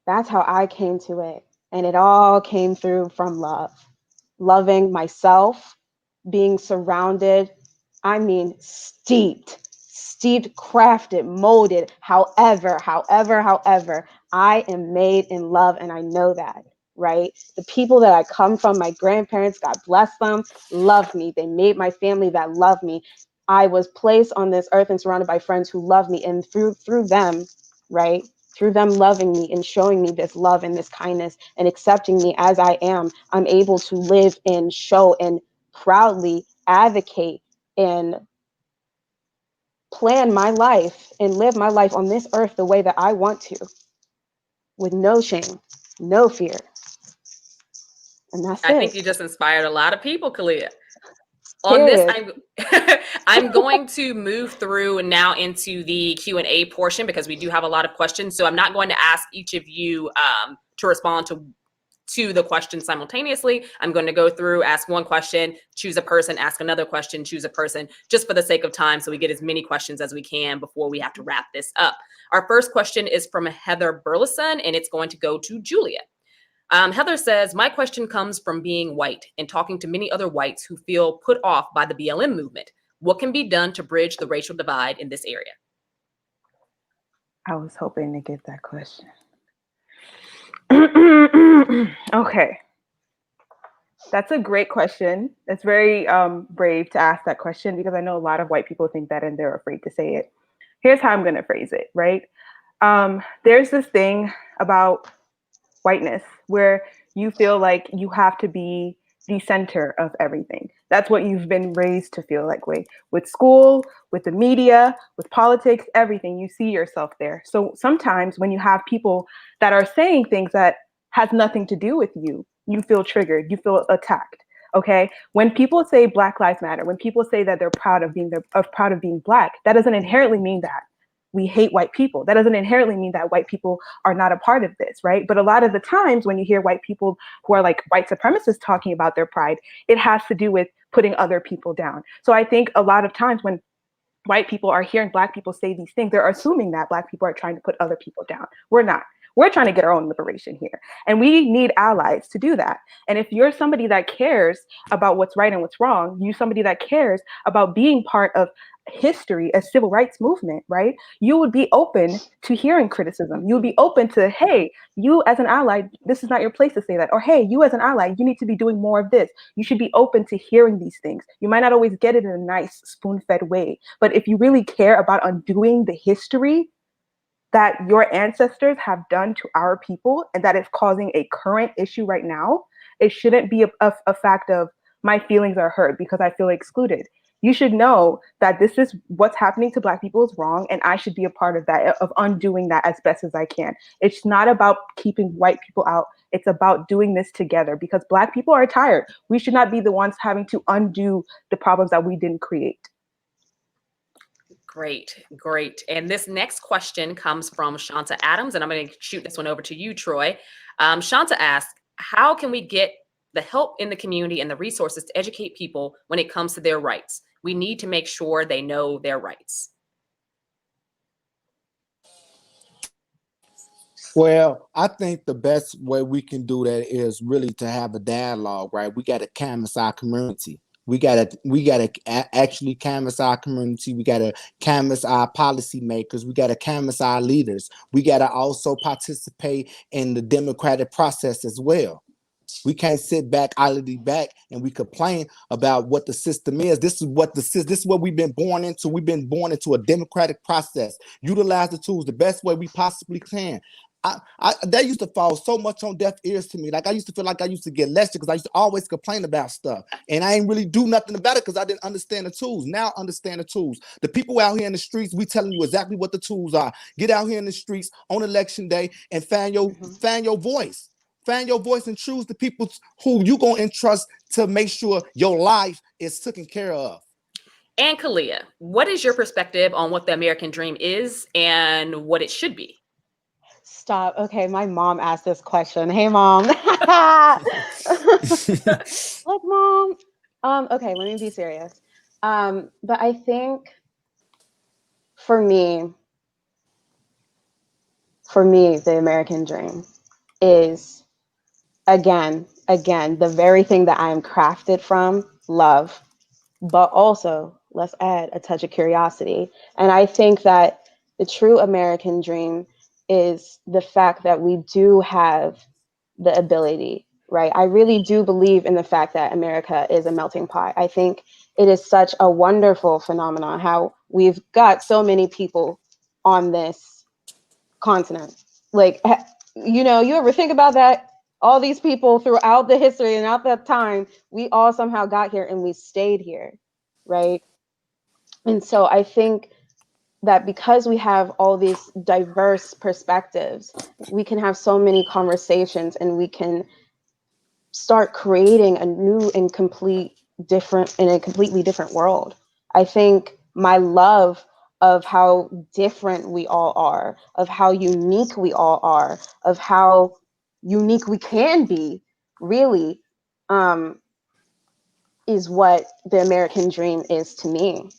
that's how I came to it. And it all came through from love, loving myself, being surrounded, steeped, crafted, molded, however, I am made in love. And I know that, right? The people that I come from, my grandparents, God bless them, loved me. They made my family that loved me. I was placed on this earth and surrounded by friends who loved me. And through them, right? Through them loving me and showing me this love and this kindness and accepting me as I am, I'm able to live and show and proudly advocate and plan my life and live my life on this earth the way that I want to, with no shame, no fear. And that's I it. think you just inspired a lot of people, Kalia. On this, I'm going to move through now into the Q&A portion, because we do have a lot of questions. So I'm not going to ask each of you to respond to the question simultaneously. I'm going to go through, ask one question, choose a person, ask another question, choose a person, just for the sake of time, so we get as many questions as we can before we have to wrap this up. Our first question is from Heather Burleson, and it's going to go to Julia. Heather says, my question comes from being white and talking to many other whites who feel put off by the BLM movement. What can be done to bridge the racial divide in this area? I was hoping to get that question. Okay. That's a great question. It's very brave to ask that question, because I know a lot of white people think that and they're afraid to say it. Here's how I'm going to phrase it, right? There's this thing about whiteness where you feel like you have to be the center of everything. That's what you've been raised to feel like with school, with the media, with politics, everything. You see yourself there. So sometimes when you have people that are saying things that has nothing to do with you, you feel triggered, you feel attacked. Okay. When people say Black Lives Matter, when people say that they're proud of being Black, that doesn't inherently mean that we hate white people. That doesn't inherently mean that white people are not a part of this, right? But a lot of the times when you hear white people who are like white supremacists talking about their pride, it has to do with putting other people down. So I think a lot of times when white people are hearing Black people say these things, they're assuming that Black people are trying to put other people down. We're not. We're trying to get our own liberation here. And we need allies to do that. And if you're somebody that cares about what's right and what's wrong, you're somebody that cares about being part of history, a civil rights movement, right? You would be open to hearing criticism. You would be open to, hey, you as an ally, this is not your place to say that. Or, hey, you as an ally, you need to be doing more of this. You should be open to hearing these things. You might not always get it in a nice spoon-fed way, but if you really care about undoing the history that your ancestors have done to our people and that is causing a current issue right now, it shouldn't be a fact of my feelings are hurt because I feel excluded. You should know that this is what's happening to Black people is wrong, and I should be a part of that, of undoing that as best as I can. It's not about keeping white people out. It's about doing this together, because Black people are tired. We should not be the ones having to undo the problems that we didn't create. Great. And this next question comes from Shanta Adams, and I'm going to shoot this one over to you, Troy. Shanta asks, how can we get the help in the community and the resources to educate people when it comes to their rights. We need to make sure they know their rights. Well, I think the best way we can do that is really to have a dialogue, right? We got to canvas our community. We gotta actually canvas our community. We gotta canvas our policymakers. We gotta canvas our leaders. We gotta also participate in the democratic process as well. We can't sit back, idly back, and we complain about what the system is. This is what we've been born into. We've been born into a democratic process. Utilize the tools the best way we possibly can. That used to fall so much on deaf ears to me. Like, I used to feel like I used to get lectured because I used to always complain about stuff, and I ain't really do nothing about it because I didn't understand the tools. Now I understand the tools. The people out here in the streets, we telling you exactly what the tools are. Get out here in the streets on election day and find your voice. Find your voice and choose the people who you gonna entrust to make sure your life is taken care of. And Kalia, what is your perspective on what the American dream is and what it should be? Stop. Okay, my mom asked this question. Hey, Mom. Look, Mom. Okay, let me be serious. But I think for me, the American dream is again, the very thing that I am crafted from, love, but also let's add a touch of curiosity. And I think that the true American dream is the fact that we do have the ability, right? I really do believe in the fact that America is a melting pot. I think it is such a wonderful phenomenon how we've got so many people on this continent. Like, you ever think about that? All these people throughout the history and out that time, we all somehow got here and we stayed here, right? And so I think that because we have all these diverse perspectives, we can have so many conversations and we can start creating a new and completely different world. I think my love of how different we all are, of how unique we all are, of how unique we can be, really, is what the American dream is to me.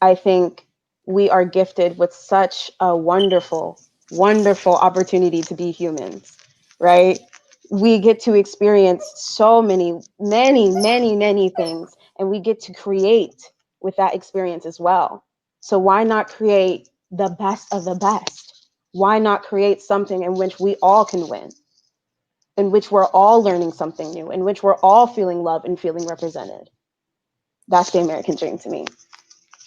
I think we are gifted with such a wonderful, wonderful opportunity to be humans, right? We get to experience so many things, and we get to create with that experience as well. So why not create the best of the best? Why not create something in which we all can win, in which we're all learning something new, in which we're all feeling loved and feeling represented? That's the American dream to me.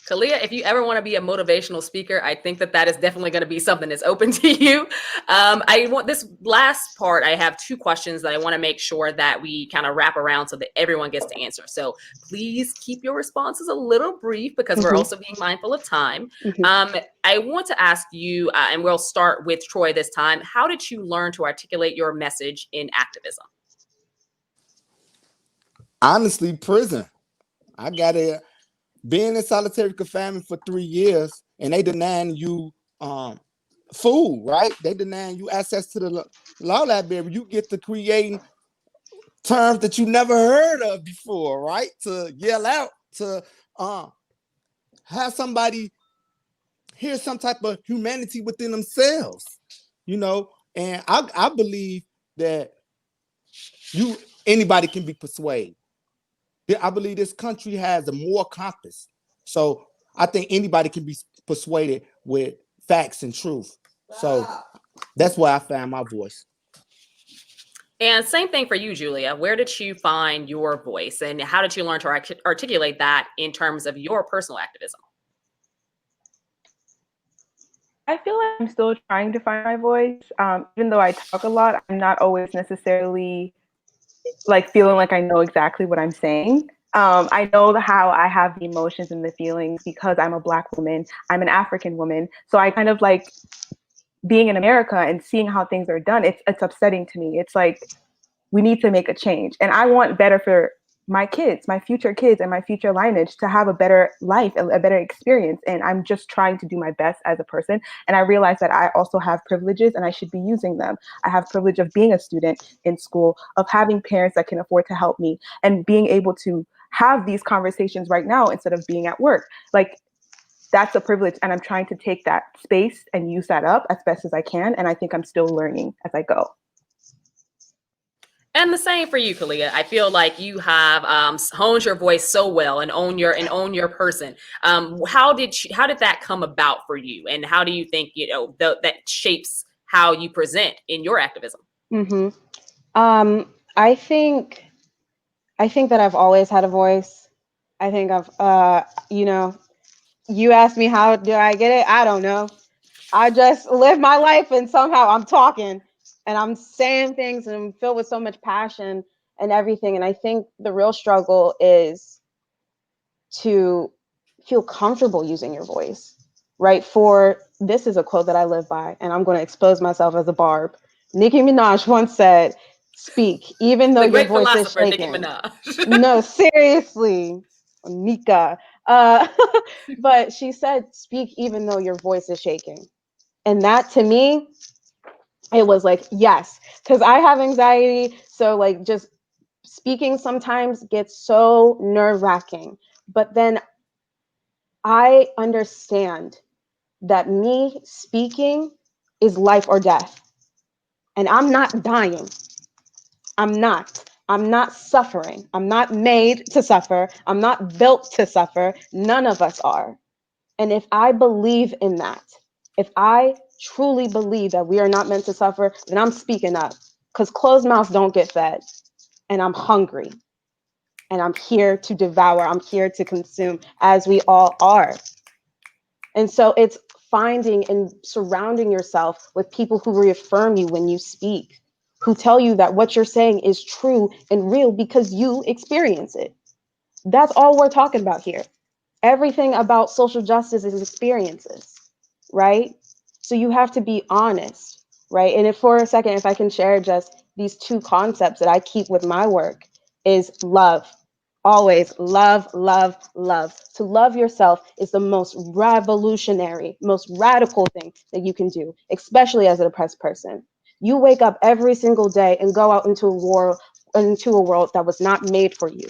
Kalia, if you ever want to be a motivational speaker, I think that is definitely going to be something that's open to you. I want this last part. I have two questions that I want to make sure that we kind of wrap around so that everyone gets to answer. So please keep your responses a little brief because we're also being mindful of time. I want to ask you, and we'll start with Troy this time. How did you learn to articulate your message in activism? Honestly, prison. I got it. Being in solitary confinement for 3 years, and they denying you food, right? They denying you access to the law library. You get to creating terms that you never heard of before, right? To yell out, to have somebody hear some type of humanity within themselves, And I believe that anybody can be persuaded. I believe this country has a moral compass. So I think anybody can be persuaded with facts and truth. So that's where I found my voice. And same thing for you, Julia. Where did you find your voice and how did you learn to articulate that in terms of your personal activism? I feel like I'm still trying to find my voice. Even though I talk a lot, I'm not always necessarily like feeling like I know exactly what I'm saying. I know how I have the emotions and the feelings because I'm a Black woman, I'm an African woman. So I kind of like being in America and seeing how things are done. It's upsetting to me. It's like, we need to make a change. And I want better for my kids, my future kids and my future lineage to have a better life, a better experience. And I'm just trying to do my best as a person. And I realize that I also have privileges and I should be using them. I have privilege of being a student in school, of having parents that can afford to help me, and being able to have these conversations right now instead of being at work. Like, that's a privilege. And I'm trying to take that space and use that up as best as I can. And I think I'm still learning as I go. And the same for you, Kalia. I feel like you have honed your voice so well and own your person. How did that come about for you, and how do you think that shapes how you present in your activism? Mm-hmm. I think that I've always had a voice. I think you asked me how do I get it? I don't know. I just live my life and somehow I'm talking and I'm saying things and I'm filled with so much passion and everything. And I think the real struggle is to feel comfortable using your voice, right? This is a quote that I live by, and I'm going to expose myself as a barb. Nicki Minaj once said, "Speak, even though The your great voice is philosopher Nicki shaking." Minaj. No, seriously, Nika. But she said, "Speak, even though your voice is shaking." And that to me, it was like, yes, because I have anxiety. So like just speaking sometimes gets so nerve-wracking. But then I understand that me speaking is life or death. And I'm not dying. I'm not suffering. I'm not made to suffer. I'm not built to suffer. None of us are. And if I believe in that, if I truly believe that we are not meant to suffer, then I'm speaking up, because closed mouths don't get fed. And I'm hungry. And I'm here to devour. I'm here to consume, as we all are. And so it's finding and surrounding yourself with people who reaffirm you when you speak, who tell you that what you're saying is true and real because you experience it. That's all we're talking about here. Everything about social justice is experiences, right? So you have to be honest, right? And if for a second, if I can share just these two concepts that I keep with my work, is love. Always love, love, love. To love yourself is the most revolutionary, most radical thing that you can do, especially as an oppressed person. You wake up every single day and go out into a world that was not made for you.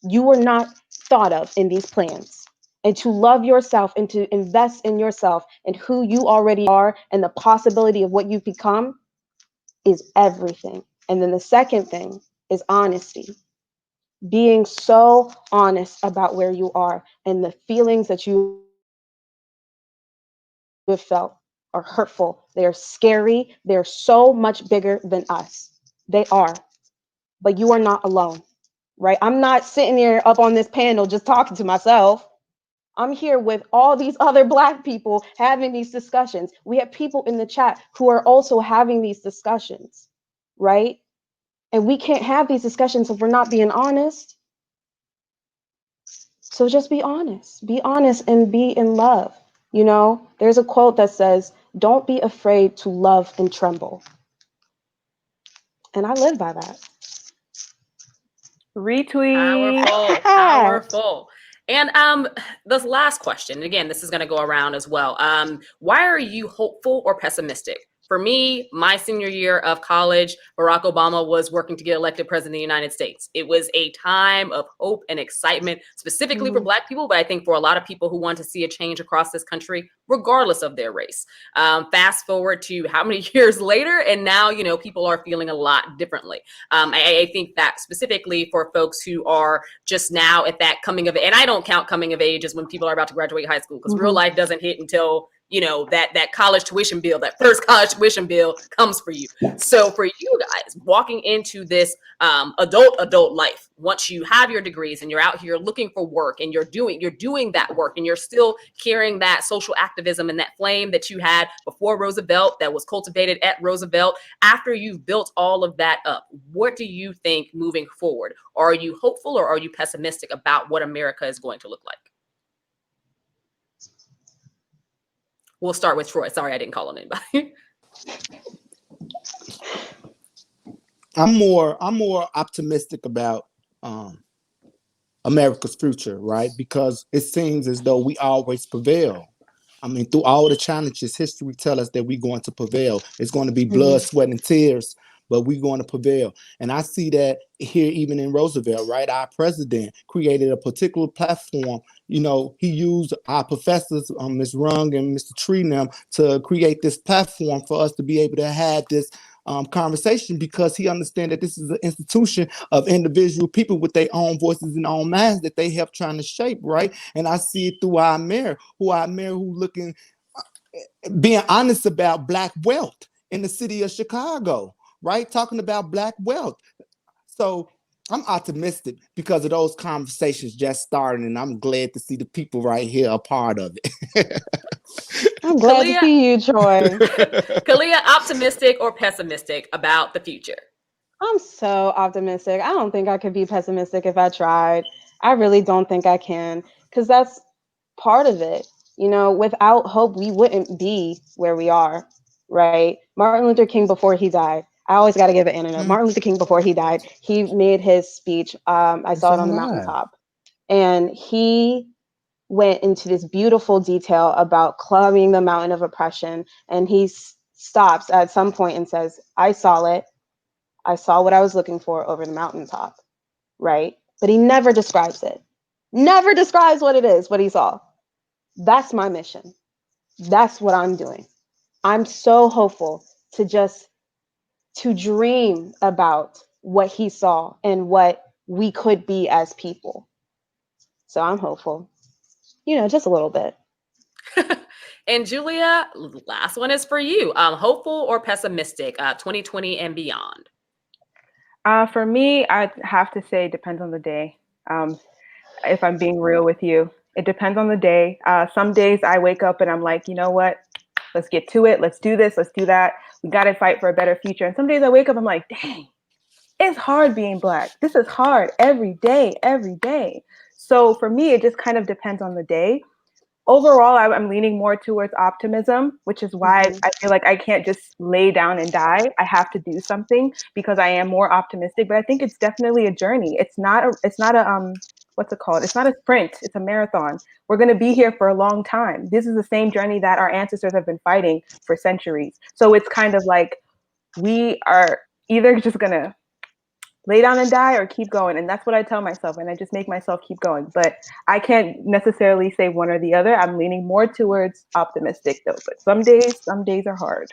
You were not thought of in these plans. And to love yourself and to invest in yourself and who you already are and the possibility of what you've become is everything. And then the second thing is honesty. Being so honest about where you are and the feelings that you have felt are hurtful. They're scary. They're so much bigger than us. They are. But you are not alone, right? I'm not sitting here up on this panel just talking to myself. I'm here with all these other Black people having these discussions. We have people in the chat who are also having these discussions, right? And we can't have these discussions if we're not being honest. So just be honest and be in love. You know, there's a quote that says, "Don't be afraid to love and tremble." And I live by that. Retweet. Powerful. And this last question, again, this is going to go around as well. Why are you hopeful or pessimistic? For me, my senior year of college, Barack Obama was working to get elected president of the United States. It was a time of hope and excitement, specifically for Black people, but I think for a lot of people who want to see a change across this country, regardless of their race. Fast forward to how many years later, and now, you know, people are feeling a lot differently. I think that specifically for folks who are just now at that coming of age, and I don't count coming of age as when people are about to graduate high school, because real life doesn't hit until, you know, that college tuition bill, that first college tuition bill comes for you. So for you guys walking into this adult life, once you have your degrees and you're out here looking for work and you're doing that work and you're still carrying that social activism and that flame that you had before Roosevelt, that was cultivated at Roosevelt, after you've built all of that up, what do you think moving forward? Are you hopeful or are you pessimistic about what America is going to look like? We'll start with Troy. Sorry, I didn't call on anybody. I'm more optimistic about America's future, right? Because it seems as though we always prevail. I mean, through all the challenges, history tells us that we're going to prevail. It's going to be blood, sweat, and tears, but we're going to prevail. And I see that here, even in Roosevelt, right? Our president created a particular platform. You know, he used our professors, Ms. Rung and Mr. Treenam, to create this platform for us to be able to have this conversation, because he understands that this is an institution of individual people with their own voices and own minds that they help trying to shape, right? And I see it through our mayor who looking, being honest about Black wealth in the city of Chicago, right? Talking about Black wealth. So I'm optimistic because of those conversations just starting, and I'm glad to see the people right here a part of it. I'm glad to see you, Troy. Kalia, optimistic or pessimistic about the future? I'm so optimistic. I don't think I could be pessimistic if I tried. I really don't think I can, because that's part of it. You know, without hope, we wouldn't be where we are, right? Martin Luther King, before he died, I always got to give it antidote. Martin Luther King, before he died, he made his speech. I saw it on the mountaintop, and he went into this beautiful detail about climbing the mountain of oppression. And he stops at some point and says, I saw it. I saw what I was looking for over the mountaintop, right? But he never describes it. Never describes what it is, what he saw. That's my mission. That's what I'm doing. I'm so hopeful to dream about what he saw and what we could be as people. So I'm hopeful, you know, just a little bit. And Julia, last one is for you. Hopeful or pessimistic, 2020 and beyond? For me, I'd have to say it depends on the day. If I'm being real with you, it depends on the day. Some days I wake up and I'm like, you know what? Let's get to it. Let's do this. Let's do that. We got to fight for a better future. And some days I wake up, I'm like, dang, it's hard being Black. This is hard every day, every day. So for me, it just kind of depends on the day. Overall, I'm leaning more towards optimism, which is why I feel like I can't just lay down and die. I have to do something because I am more optimistic. But I think it's definitely a journey. It's not a what's it called? It's not a sprint. It's a marathon. We're going to be here for a long time. This is the same journey that our ancestors have been fighting for centuries. So it's kind of like we are either just going to lay down and die or keep going. And that's what I tell myself. And I just make myself keep going. But I can't necessarily say one or the other. I'm leaning more towards optimistic though. But some days are hard.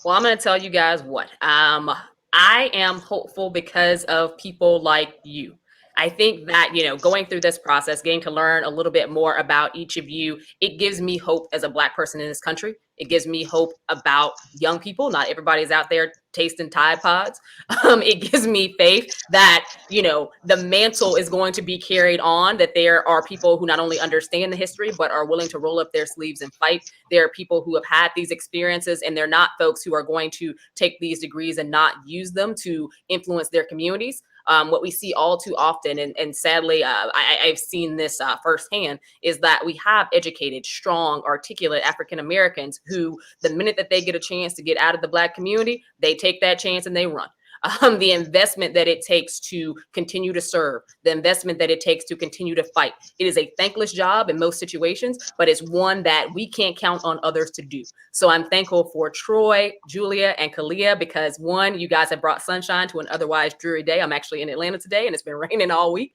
Well, I'm going to tell you guys what. I am hopeful because of people like you. I think that, you know, going through this process, getting to learn a little bit more about each of you, it gives me hope as a Black person in this country. It gives me hope about young people. Not everybody's out there tasting Tide Pods. It gives me faith that, you know, the mantle is going to be carried on, that there are people who not only understand the history, but are willing to roll up their sleeves and fight. There are people who have had these experiences, and they're not folks who are going to take these degrees and not use them to influence their communities. What we see all too often, and sadly, I've seen this firsthand, is that we have educated, strong, articulate African Americans who, the minute that they get a chance to get out of the Black community, they take that chance and they run. The investment that it takes to continue to serve, the investment that it takes to continue to fight. It is a thankless job in most situations, but it's one that we can't count on others to do. So I'm thankful for Troy, Julia, and Kalia, because one, you guys have brought sunshine to an otherwise dreary day. I'm actually in Atlanta today and it's been raining all week.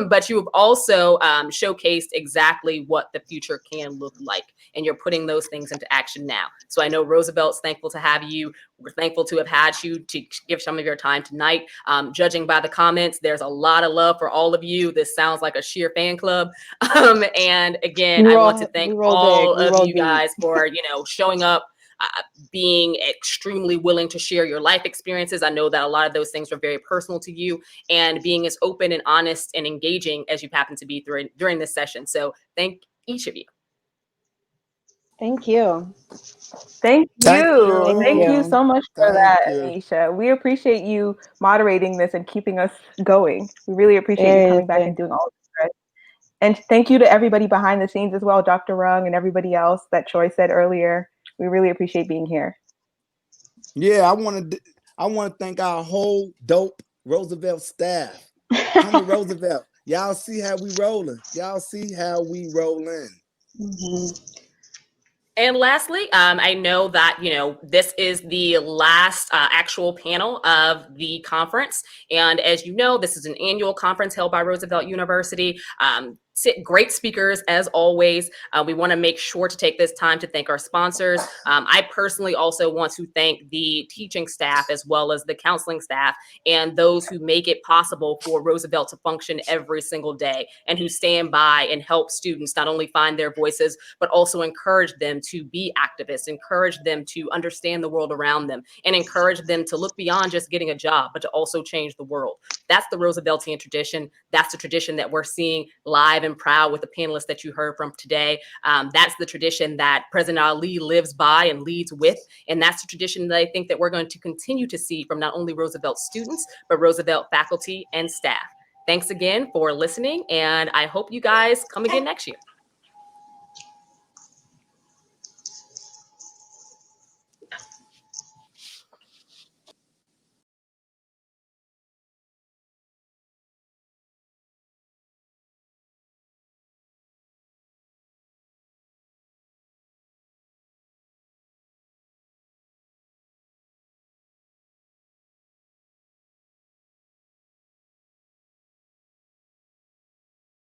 But you have also showcased exactly what the future can look like. And you're putting those things into action now. So I know Roosevelt's thankful to have you. We're thankful to have had you to give some of your time tonight. Judging by the comments, there's a lot of love for all of you. This sounds like a sheer fan club. And again, I want to thank all of you guys for, you know, showing up, being extremely willing to share your life experiences. I know that a lot of those things are very personal to you, and being as open and honest and engaging as you happen to be during this session. So thank each of you. Thank you. Thank you so much for that, Ameshia. We appreciate you moderating this and keeping us going. We really appreciate you coming back and doing all this. And thank you to everybody behind the scenes as well, Dr. Rung and everybody else that Troy said earlier. We really appreciate being here. Yeah, I want to thank our whole dope Roosevelt staff. Come to Roosevelt. Y'all see how we rolling. Y'all see how we rolling. Mhm. And lastly, I know that, this is the last actual panel of the conference. And as you know, this is an annual conference held by Roosevelt University. Great speakers, as always. We want to make sure to take this time to thank our sponsors. I personally also want to thank the teaching staff as well as the counseling staff and those who make it possible for Roosevelt to function every single day and who stand by and help students not only find their voices, but also encourage them to be activists, encourage them to understand the world around them, and encourage them to look beyond just getting a job, but to also change the world. That's the Rooseveltian tradition. That's the tradition that we're seeing live and proud with the panelists that you heard from today. That's the tradition that President Ali lives by and leads with. And that's the tradition that I think that we're going to continue to see from not only Roosevelt students, but Roosevelt faculty and staff. Thanks again for listening. And I hope you guys come again next year.